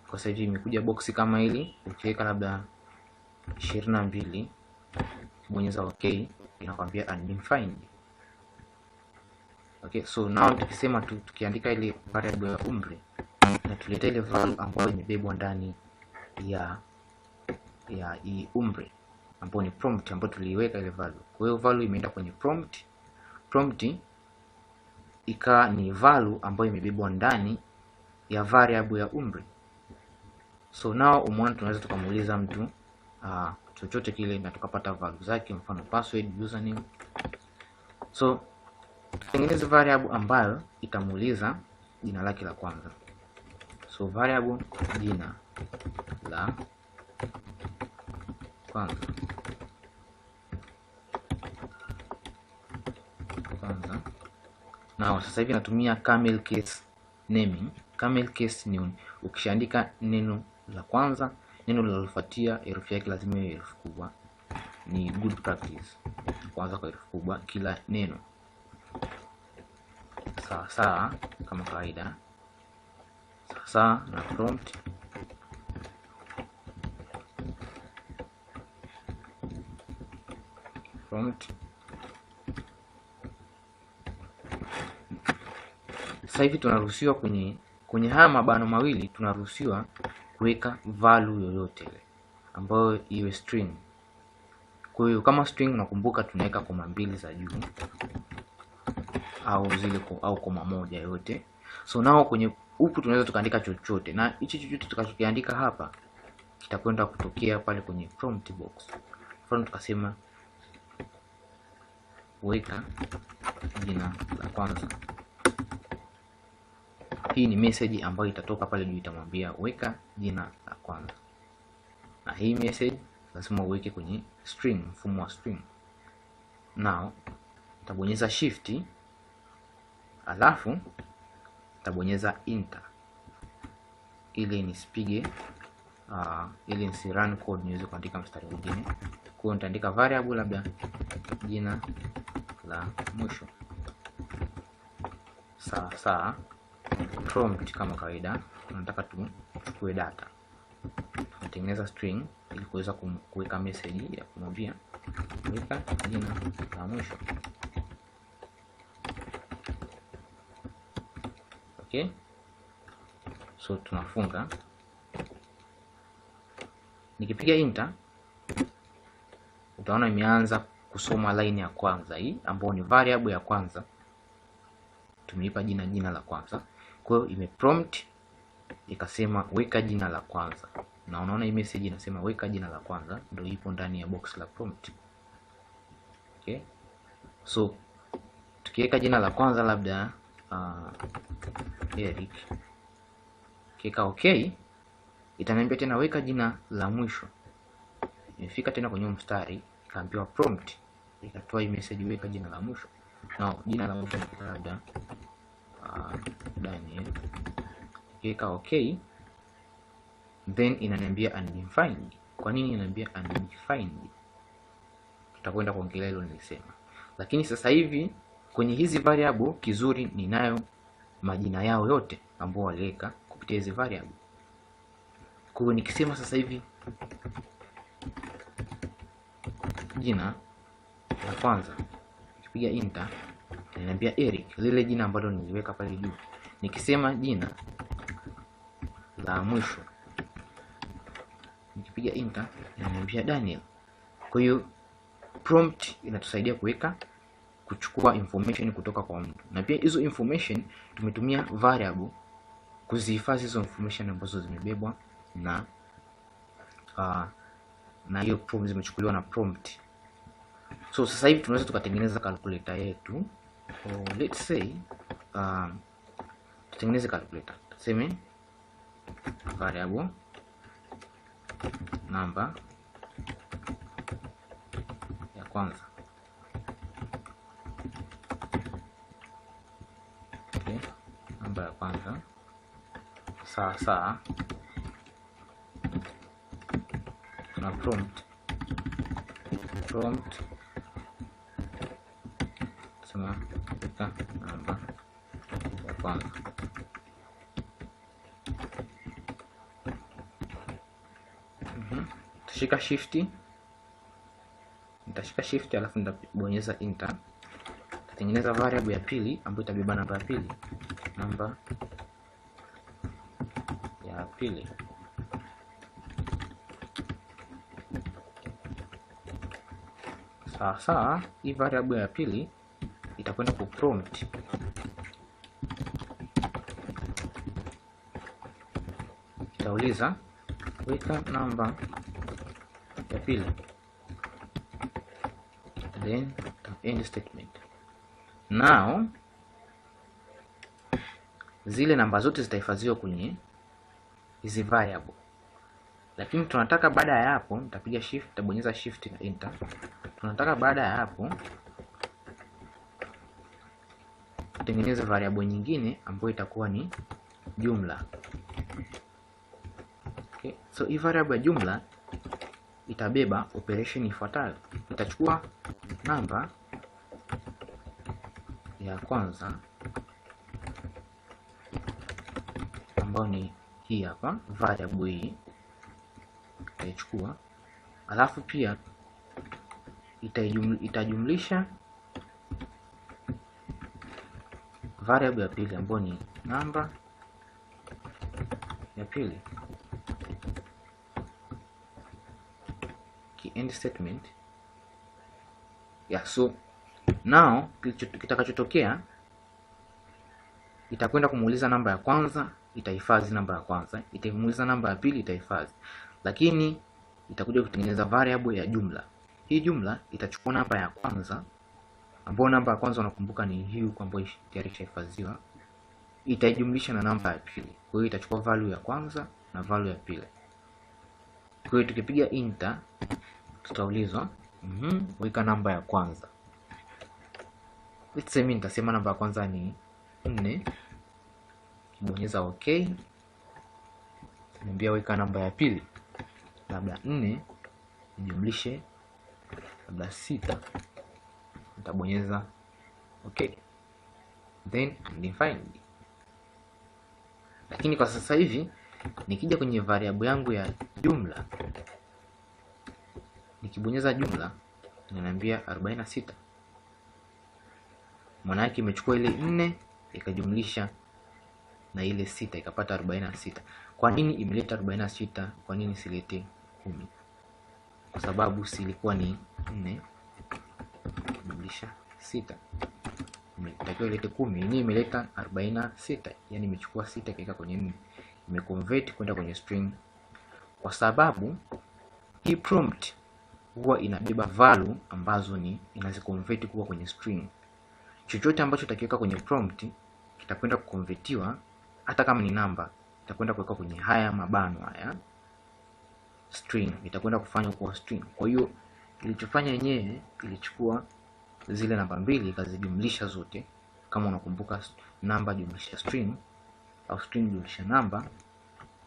Kwa sasa hivi imekuja box kama hili, ukiweka labda 22 bonyeza okay, inakwambia undefined. Okay, so now tukisema tukiandika ile variable ya umri na tuleta ile value ambayo imebebwa ndani ya hii umri ambayo ni prompt ambayo tuliweka ile value. Kwa hiyo value imeenda kwenye prompt ika ni value ambayo imebebwa ndani ya variable ya umri. So now umeona tunaweza tukamuuliza mtu chochote kile na tukapata value zake, mfano password, username. So tutengeneze variable ambayo itamuuliza jina lake la kwanza. So variable jina la kwanza na sasa hivi natumia camel case naming. Camel case ni ukishaandika neno la kwanza, neno linalofuatia herufi yake lazima iwe herufi kubwa. Ni good practice kwanza kwa herufi kubwa kila neno. Sawa kama kawaida. Sasa na prompt sasa hivi tunaruhusiwa kwenye haya mabano mawili tunaruhusiwa kuweka value yoyote ile ambayo iwe string. Kwa hiyo kama string unakumbuka tunaweka koma mbili za juu au zile au koma moja yote. So nao kwenye huku tunaweza tukaandika chochote, na hichi chochote tukachokiandika hapa kitakwenda kutokea pale kwenye prompt box. Mfano tukasema weka jina la kwanza. Hii ni message ambayo itatoka pale juu, itamwambia weka jina la kwanza, na hii message lazima uweke kwenye string, mfumo wa string. Now utabonyeza shift alafu utabonyeza enter ili nisipige ili nisi run code niweze kuandika mstari mwingine. Kwa hiyo nitaandika variable labda jina la mwisho. Sawa prompt kama kawaida tunataka tuchukue data, tunatengeneza string ili kuweza kuweka message ya kumwambia weka jina la mwisho. Okay, so tunafunga. Nikipiga enter utaona imeanza kusoma line ya kwanza hii ambayo ni variable ya kwanza, tumeipa jina la kwanza. Kwa hiyo imeprompt ikasema weka jina la kwanza, na unaona hii message inasema weka jina la kwanza, ndio ipo ndani ya box la prompt. Okay, so tukiweka jina la kwanza labda Eric, kika okay, itaniambia tena weka jina la mwisho. Imefika tena kwenye mstari ikaambiwa prompt ikatoa hii message weka jina la mwisho. Na jina la mwisho ni labda Daniel. Kika okay, then inaniambia undefined. Kwa nini inaniambia undefined? Tutakwenda kuongelea hilo nilisema. Lakini sasa hivi kwenye hizi variable kizuri ninayo majina yao yote ambao waliweka kupitia hizi variable. Kwa hiyo nikisema sasa hivi jina la kwanza, nikipiga enter inaniambia Eric, lile jina ambalo niliweka pale juu. Nikisema jina la mwisho, nikipiga enter inaniambia Daniel. Kwa hiyo prompt inatusaidia kuchukua information kutoka kwa mtu, na pia hizo information tumetumia variable kuzihifadhi hizo information ambazo zimebebwa na hiyo prompt, zimechukuliwa na prompt. So sasa hivi tunaweza tukatengeneza calculator yetu. Let's say tutengeneze calculator, tuseme variable namba ya kwanza. Okay, namba ya kwanza sawa na prompt sema weka namba ya kwanza. Nitashika shift alafu nitabonyeza enter. Nitatengeneza variable ya pili ambayo itabeba namba ya pili. Sawa, hii variable ya pili itakwenda ku prompt itauliza weka namba ya pili, then end statement. Now zile namba zote zitahifadhiwa kwenye hizi variable, lakini tunataka baada ya hapo, nitapiga shift, nitabonyeza shift na enter. Tunataka baada ya hapo tutengeneze variable nyingine ambayo itakuwa ni jumla. Okay, so hii variable ya jumla itabeba operation ifuatayo. Itachukua namba ya kwanza ambayo ni hii hapa, variable hii itachukua, alafu pia itajumlisha variable ya pili ambayo ni namba ya pili. End statement. So now kitakachotokea, itakwenda kumuuliza namba ya kwanza, itahifadhi namba ya kwanza, itamuuliza namba ya pili, itahifadhi, lakini itakuja kutengeneza variable ya jumla. Hii jumla itachukua namba ya kwanza, ambayo namba ya kwanza unakumbuka ni hii ambayo tayari ishahifadhiwa, itajumlisha na namba ya pili. Kwa hiyo itachukua value ya kwanza na value ya pili. Kwa hiyo tukipiga enter tutaulizwa weka namba ya kwanza. Let's say mimi nitasema namba ya kwanza ni 4. Kibonyeza okay, niambia weka namba ya pili, labda 4 nijumlishe labda 6. Nitabonyeza okay, then undefined. Lakini kwa sasa hivi nikija kwenye variable yangu ya jumla, nikibonyeza jumla inaniambia 46. Maana yake imechukua ile 4 ikajumlisha na ile 6 ikapata 46. Kwa nini imeleta 46? Kwa nini silete 10? Kwa sababu silikuwa ni 4 jumlisha 6. Imetakiwa ilete 10, yenyewe imeleta 46. Yani imechukua 6 ikaweka kwenye 4. Imeconvert kwenda kwenye string, kwa sababu hii prompt huwa inabeba value ambazo ni inaziconvert kuwa kwenye string. Chochote ambacho utakiweka kwenye prompt kitakwenda kukonvertiwa, hata kama ni namba itakwenda kuweka kwenye haya mabano haya string, itakwenda kufanywa kuwa string. Kwa hiyo ilichofanya yenyewe ilichukua zile namba mbili ikazijumlisha zote. Kama unakumbuka, namba jumlisha string au string jumlisha namba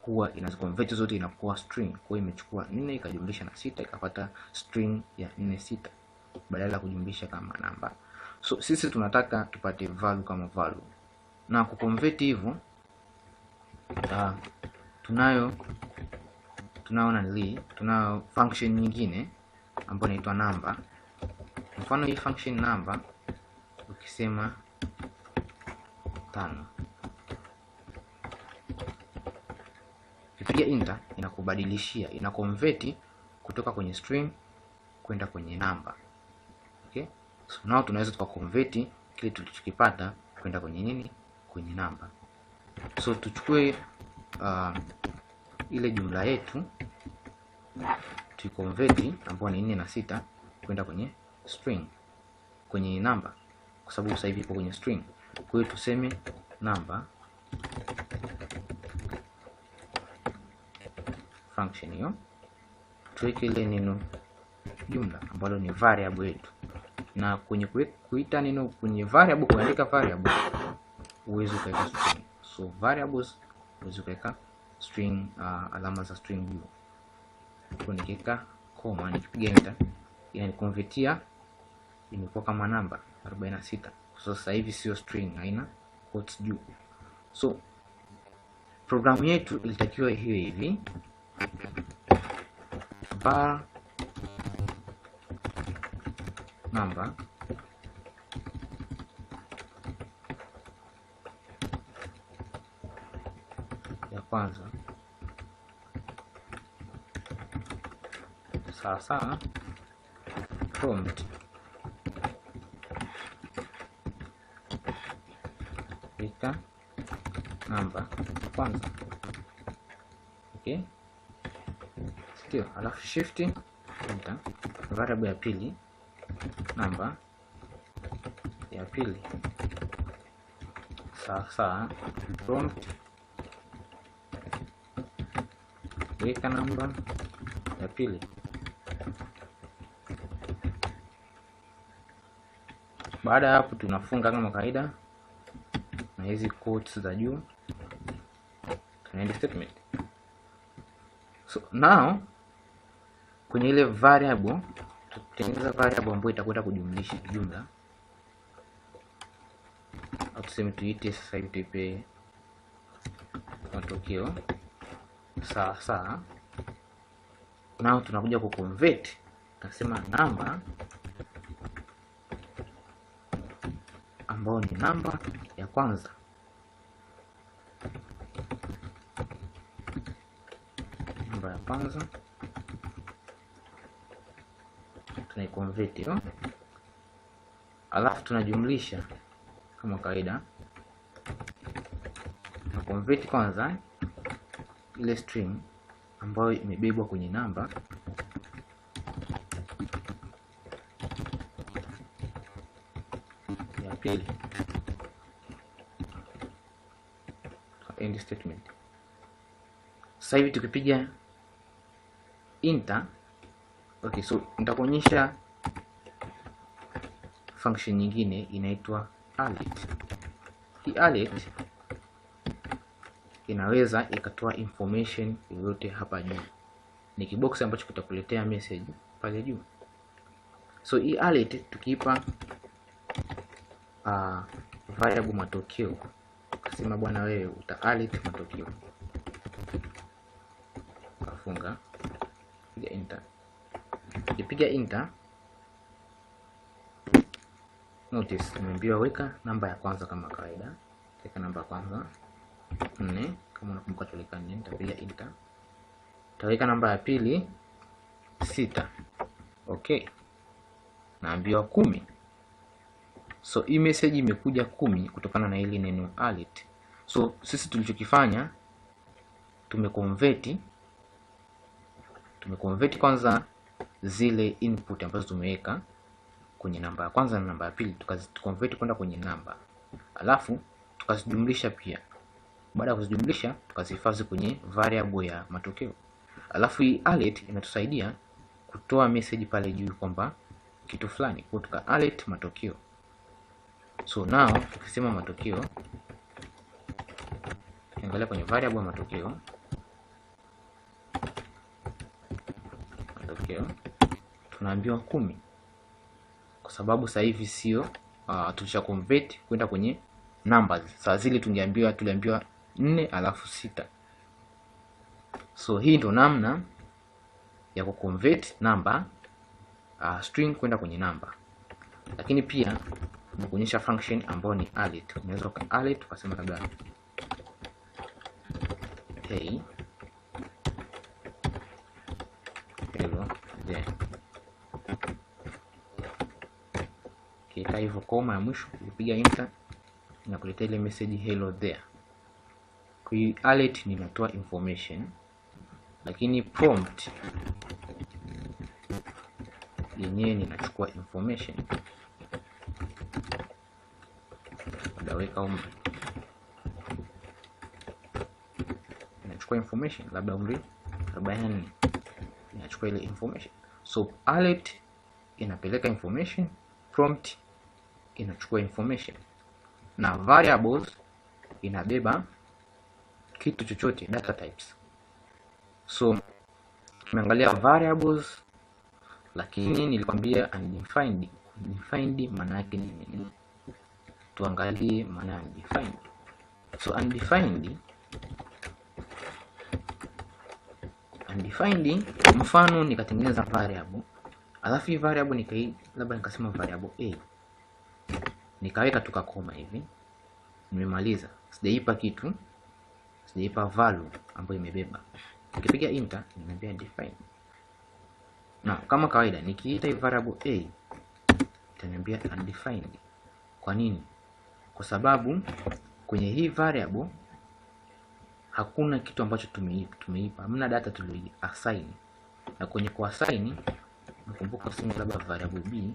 huwa inaziconvert zote inakuwa string. Kwa hiyo imechukua 4 ikajumlisha na 6 ikapata string ya 46 badala ya kujumlisha kama namba. So sisi tunataka tupate value kama value, na kuconvert hivyo tunayo function nyingine ambayo inaitwa number. Mfano hii function number, ukisema 5 ukipiga enter inakubadilishia, inaconvert kutoka kwenye string kwenda kwenye number. Okay, so now tunaweza tukaconvert kile tulichokipata kwenda kwenye nini, kwenye number. So tuchukue ile jumla yetu tuiconvert ambayo ni 4 na 6 kwenda kwenye string, kwenye number, kwa sababu sasa hivi ipo kwenye string. Kwa hiyo tuseme number function hiyo tuweke ile neno jumla ambalo ni variable yetu. Na kwenye kuita neno kwenye variable, kuandika variable uweze kuweka string. So variables uweze kuweka string, alama za string juu. Kwa nikiweka koma, nikipiga enter inanikonvertia, imekuwa kama namba 46. So sasa hivi sio string, haina quotes juu. So programu yetu ilitakiwa hiyo hivi: var number ya kwanza sawa prompt weka namba ya kwanza. Okay, ndio. Alafu shift enter variable ya pili, namba ya pili sawa prompt weka namba ya pili. Baada ya hapo tunafunga kama kawaida na hizi quotes za juu, tunaenda statement. So now kwenye ile variable tutengeneza variable ambayo itakwenda kujumlisha jumla, au tuseme tuite sasa hivi tuipe matokeo sawa. Nao tunakuja ku convert, tunasema namba ambayo ni namba ya kwanza, namba ya kwanza tunaiconvert hiyo, alafu tunajumlisha kama kawaida. Na convert kwanza ile string ambayo imebebwa kwenye namba ya pili, end statement. Sasa hivi tukipiga enter, okay, so nitakuonyesha function nyingine inaitwa alert. Hii alert inaweza ikatoa information yoyote hapa juu, ni kibox ambacho kitakuletea message pale juu. So hii alert tukiipa variable matokeo, kasema bwana wewe uta alert matokeo, kafunga, piga enter. Ikipiga enter, notice nimeambiwa weka namba ya kwanza kama kawaida. Weka namba ya kwanza 4, kama unakumbuka tulika 4. Nitapiga enter, taweka namba ya pili 6. Okay, naambiwa 10. So hii message imekuja 10 kutokana na ile neno alert. So sisi tulichokifanya tumeconvert kwanza zile input ambazo tumeweka kwenye namba ya kwanza na namba ya pili, tukaziconvert kwenda kwenye namba, alafu tukazijumlisha pia. Baada ya kuzijumlisha tukazihifadhi kwenye variable ya matokeo. Alafu hii alert inatusaidia kutoa message pale juu kwamba kitu fulani, kwa tuka alert matokeo. So now tukisema matokeo, angalia kwenye variable ya matokeo, tunaambiwa 10 kwa sababu sasa hivi sio tulisha convert kwenda kwenye numbers. Sasa zile tuliambiwa 4 alafu 6. So hii ndo namna ya ku convert number string kwenda kwenye namba. Lakini pia nimekuonyesha function ambayo ni alert. Unaweza ka alert ukasema labda hey hello there. Kwa hivyo koma ya mwisho ukipiga enter inakuletea ile message hello there. Kwa hiyo alert ninatoa information, lakini prompt yenyewe ninachukua information. Ndaweka umri, ninachukua information labda umri 40, ninachukua inachukua ile information. So alert inapeleka information, prompt inachukua information, na variables inabeba kitu chochote, data types. So tumeangalia variables, lakini nilikwambia undefined. Undefined maana yake ni nini? Tuangalie maana ya undefined. So undefined, mfano nikatengeneza variable, alafu hii variable labda nikasema variable a, nikaweka tukakoma hivi, nimemaliza, sijaipa kitu, sijaipa value ambayo imebeba. Nikipiga enter inaniambia undefined. Na kama kawaida nikiita hii variable a itaniambia undefined. Kwa nini? Kwa sababu kwenye hii variable hakuna kitu ambacho tumeipa, hamna data tulioassign. Na kwenye kuassign, nakumbuka kusema labda variable b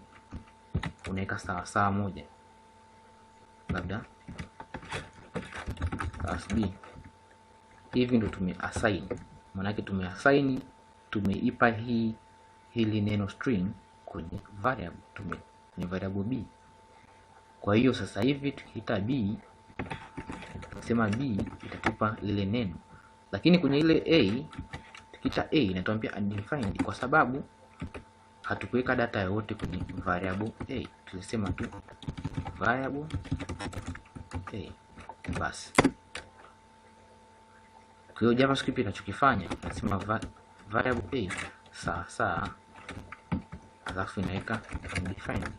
unaweka sawa moja, labda class b. Hivi ndio tumeassign. Maana yake tumeassign, tumeipa hili neno string kwenye variable, kwenye variable b. Kwa hiyo sasa hivi tukiita b, tukisema b itatupa lile neno, lakini kwenye ile a, tukiita a inatuambia undefined kwa sababu hatukuweka data yoyote kwenye variable a. Tulisema tu variable a basi. Kwa hiyo JavaScript inachokifanya inasema variable a sawa, alafu inaweka undefined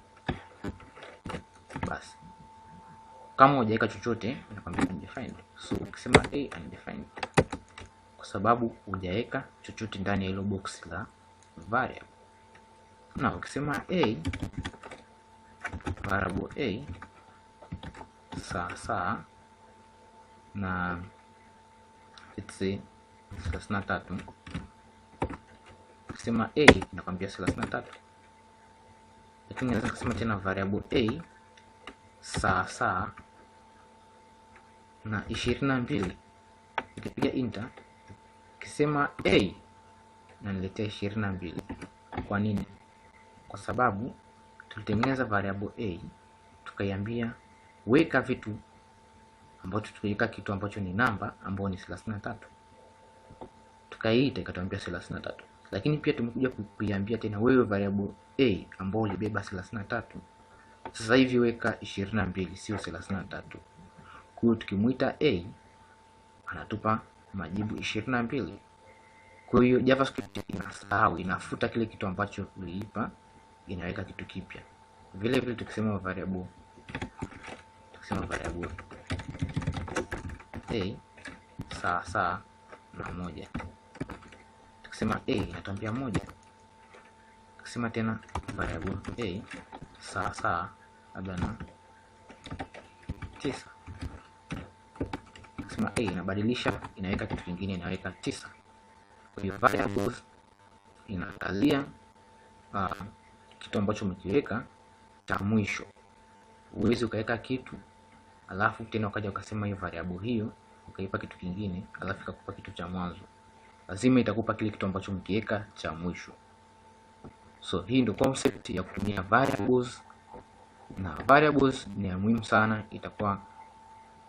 basi. Kama hujaweka chochote inakwambia undefined. So ukisema a undefined kwa sababu hujaweka chochote ndani ya hilo box la variable. Na ukisema a variable a sawa na let's say 33, ukisema a inakwambia 33, lakini naweza kusema tena variable a sawa na 22. Nikipiga enter, ukisema a inaniletea 22. Kwa nini? Kwa sababu tulitengeneza variable a tukaiambia weka vitu ambacho tukiweka kitu ambacho ni namba ambayo ni 33, tukaiita ikatuambia 33. Lakini pia tumekuja kuiambia tena wewe variable a ambayo ulibeba 33 sasa hivi weka 22, sio 33. Kwa hiyo tukimuita a anatupa majibu 22. Kwa hiyo JavaScript inasahau, inafuta kile kitu ambacho uliipa, inaweka kitu kipya. Vile vile tukisema variable a sawa na moja, tukisema a inatuambia moja. Tukisema tena variable a sawa labda na 9, tukisema a inabadilisha, inaweka kitu kingine, inaweka 9. Kwa hiyo variables inaangalia kitu ambacho umekiweka cha mwisho. Uwezi ukaweka kitu alafu tena ukaja ukasema hiyo variable hiyo ukaipa kitu kingine alafu ikakupa kitu cha mwanzo. Lazima itakupa kile kitu ambacho umekiweka cha mwisho. So hii ndio concept ya kutumia variables, na variables ni ya muhimu sana. Itakuwa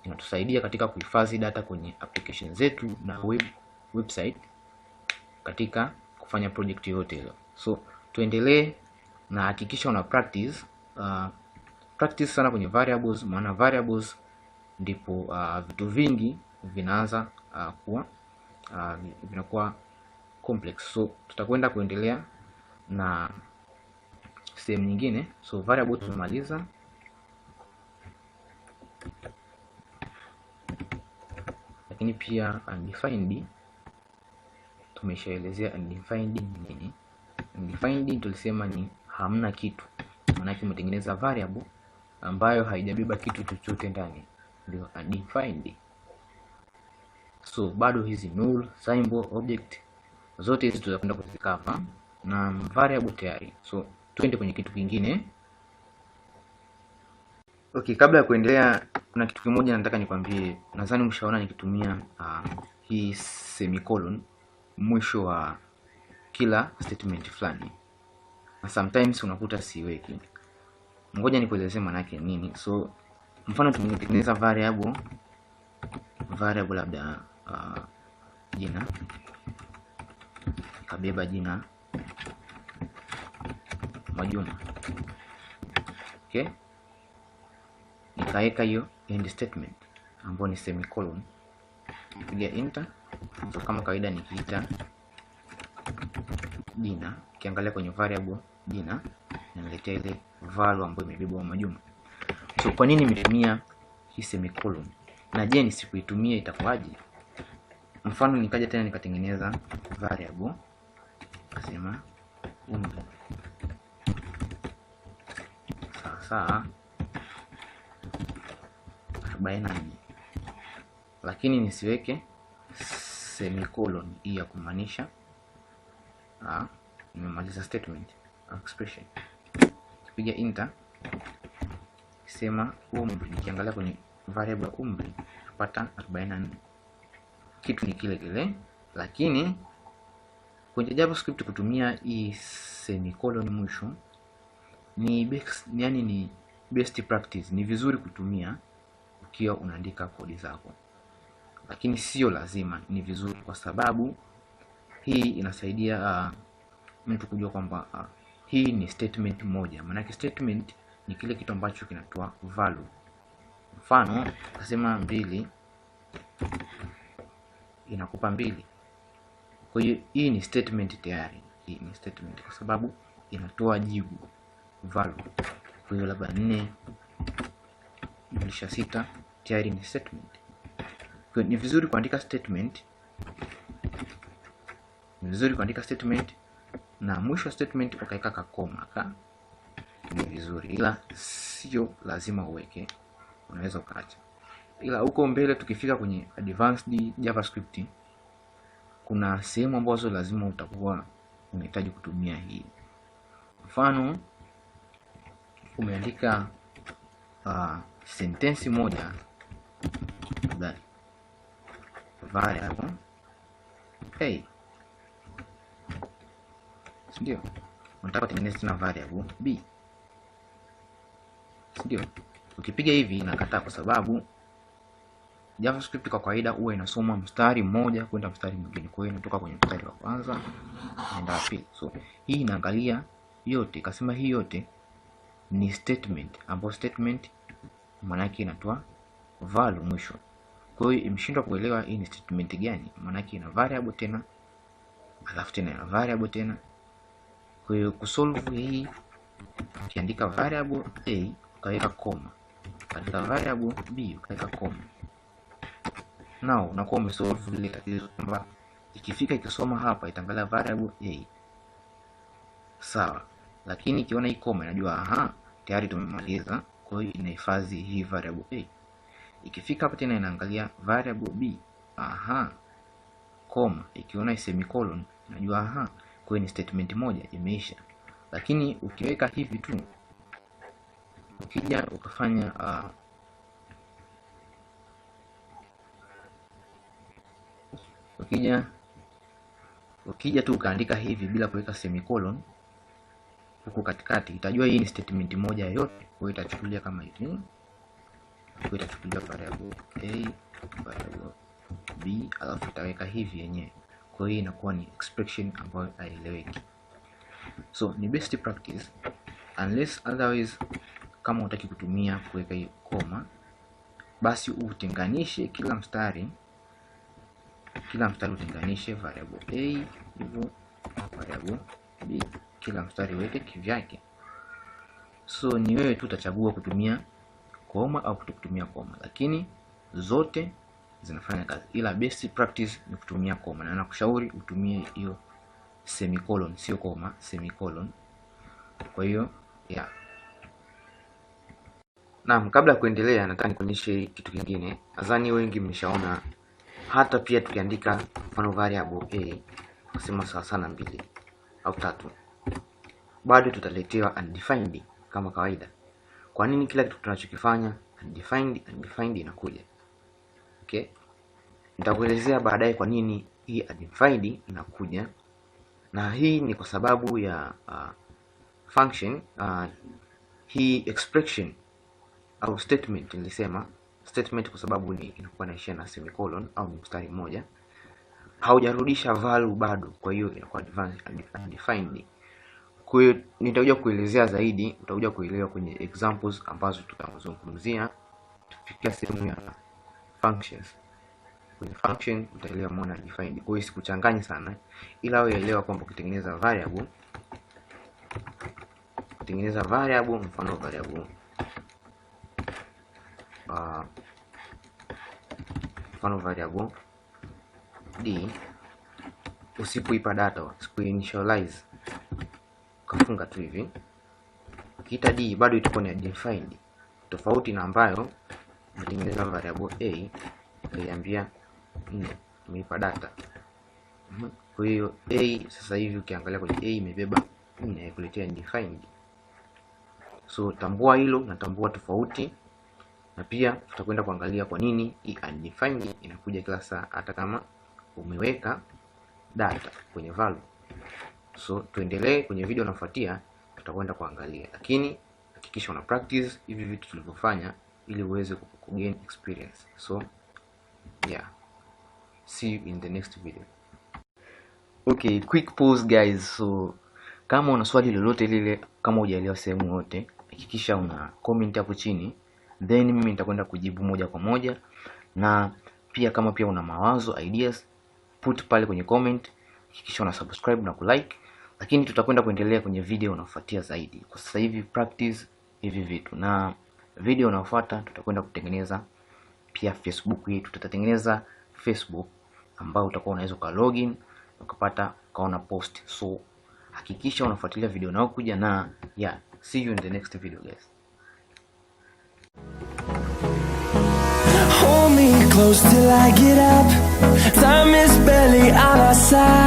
inatusaidia katika kuhifadhi data kwenye application zetu na website katika kufanya project yote hiyo. So tuendelee na hakikisha una practice sana kwenye variables, maana variables ndipo vitu vingi vinaanza vinakuwa complex. So tutakwenda kuendelea na sehemu nyingine. So variable tumemaliza, lakini pia undefined tumeshaelezea. Undefined ni nini? Undefined tulisema ni hamna kitu, maana yake umetengeneza variable ambayo haijabeba kitu chochote ndani, ndio undefined. So bado hizi null, symbol, object zote hizi tutakwenda kuzikava na variable tayari. So tuende kwenye kitu kingine. Okay, kabla ya kuendelea kuna kitu kimoja nataka nikwambie. Nadhani mshaona nikitumia hii semicolon mwisho wa kila statement fulani, na sometimes unakuta siweki. Ngoja nikuelezee maana yake nini. So mfano tumetengeneza variable labda jina, kabeba jina Mwajuma, okay, nikaweka hiyo end statement ambayo ni semicolon, piga enter. So kama kawaida nikiita jina, kiangalia kwenye variable jina inaletea ile value ambayo imebebwa Mwajuma. So kwa nini nimetumia hii semicolon? Na je, nisipoitumia itakuwaje? Mfano nikaja tena nikatengeneza variable nasema umri sawa 44, lakini nisiweke semicolon hii ya kumaanisha nimemaliza statement au expression. Kipiga enter, sema umri, nikiangalia kwenye variable umri napata 44. Kitu ni kile kile, lakini kwenye JavaScript kutumia hii semicolon mwisho ni best practice. Ni vizuri kutumia ukiwa unaandika kodi zako, lakini sio lazima. Ni vizuri kwa sababu hii inasaidia mtu kujua kwamba hii ni statement moja. Maana statement ni kile kitu ambacho kinatoa value. Mfano nasema 2 inakupa 2. Kwa hiyo hii ni statement tayari. Hii ni statement kwa sababu inatoa jibu, value. Kwa hiyo labda 4 jumlisha 6 tayari ni statement. Kwa hiyo ni vizuri kuandika statement, na mwisho statement ukaweka kakoma ni vizuri, ila sio lazima uweke, unaweza ukaacha. Ila huko mbele tukifika kwenye advanced JavaScript kuna sehemu ambazo lazima utakuwa unahitaji kutumia hii. Mfano umeandika sentensi moja labda variable a, ndio unataka kutengeneza na variable b, ndio. Ukipiga hivi inakataa kwa sababu JavaScript kwa kawaida huwa inasoma mstari mmoja kwenda mstari mwingine. Kwa hiyo inatoka kwenye mstari wa kwanza naenda wa pili. So hii inaangalia yote, kasema hii yote ni statement, ambapo statement maana yake inatoa value mwisho. Kwa hiyo imeshindwa kuelewa hii ni statement gani, maana yake ina variable tena alafu tena ina variable tena. Kwa hiyo kusolve hii, ukiandika variable a ukaweka comma, katika variable b ukaweka comma, now unakuwa umesolve ile tatizo kwamba ikifika ikisoma hapa itaangalia variable a sawa, lakini ikiona hii comma inajua tayari tumemaliza. Kwa hiyo inahifadhi hii variable a. Ikifika hapa tena inaangalia variable b, comma, ikiona semicolon inajua kwa hiyo ni statement moja imeisha. Lakini ukiweka hivi tu, ukija ukafanya ukija tu ukaandika hivi bila kuweka semicolon huko katikati, itajua hii ni statement moja yote. Kwa hiyo itachukulia kama hivi, kwa hiyo itachukulia variable a, variable b, alafu itaweka hivi yenyewe. Kwa hiyo inakuwa ni expression ambayo haieleweki. So ni best practice, unless otherwise, kama unataka kutumia kuweka hiyo koma, basi utenganishe kila mstari utenganishe variable a hivyo, variable b, kila mstari uweke kivyake. So ni wewe tu utachagua kutumia koma au kutokutumia koma, lakini zote zinafanya kazi, ila best practice ni kutumia koma, na nakushauri utumie hiyo semicolon, sio koma, semicolon. Kwa hiyo Naam, kabla ya kuendelea nataka nikuonyeshe kitu kingine. Nadhani wengi mmeshaona hata pia tukiandika mfano variable a kusema sawa sana 2 au 3, bado tutaletewa undefined kama kawaida. Kwa nini kila kitu tunachokifanya undefined inakuja? Okay, nitakuelezea baadaye kwa nini hii undefined inakuja, na hii ni kwa sababu ya function hii expression au statement. Nilisema statement kwa sababu inakuwa inaishia na semicolon au mstari mmoja, haujarudisha value bado, kwa hiyo inakuwa undefined. Kwa hiyo nitakuja kuelezea zaidi, utakuja kuelewa kwenye examples ambazo tutazungumzia tufikia sehemu ya functions. Kwenye function utaelewa maana defined. Kwa hiyo sikuchanganya sana, ila wewe elewa kwamba ukitengeneza variable, mfano variable d, usipoipa data, usipoinitialize, ukafunga tu hivi, ukiita d bado itakuwa ni defined, tofauti na ambayo unatengeneza variable a ukaiambia umeipa data. Kwa hiyo a sasa hivi ukiangalia kwenye a imebeba kuletea undefined. So tambua hilo na tambua tofauti, na pia tutakwenda kuangalia kwa nini hii undefined inakuja kila saa hata kama umeweka data kwenye value. So tuendelee kwenye video inayofuatia, tutakwenda kuangalia, lakini hakikisha una practice hivi vitu tulivyofanya ili uweze kugain experience. So yeah, see you in the next video. Okay, quick pause guys. So kama una swali lolote lile, kama hujaelewa sehemu yote, hakikisha una comment hapo chini, then mimi nitakwenda kujibu moja kwa moja. Na pia kama pia una mawazo, ideas, put pale kwenye comment. Hakikisha una subscribe na kulike, lakini tutakwenda kuendelea kwenye video inayofuatia zaidi. Kwa sasa hivi practice hivi vitu, na video inayofuata tutakwenda kutengeneza pia Facebook yetu. Tutatengeneza Facebook ambao utakuwa unaweza ka login ukapata kaona post. So hakikisha unafuatilia video inayokuja, na yeah, see you in the next video guys. Hold me close till I get up. Time is barely on our side.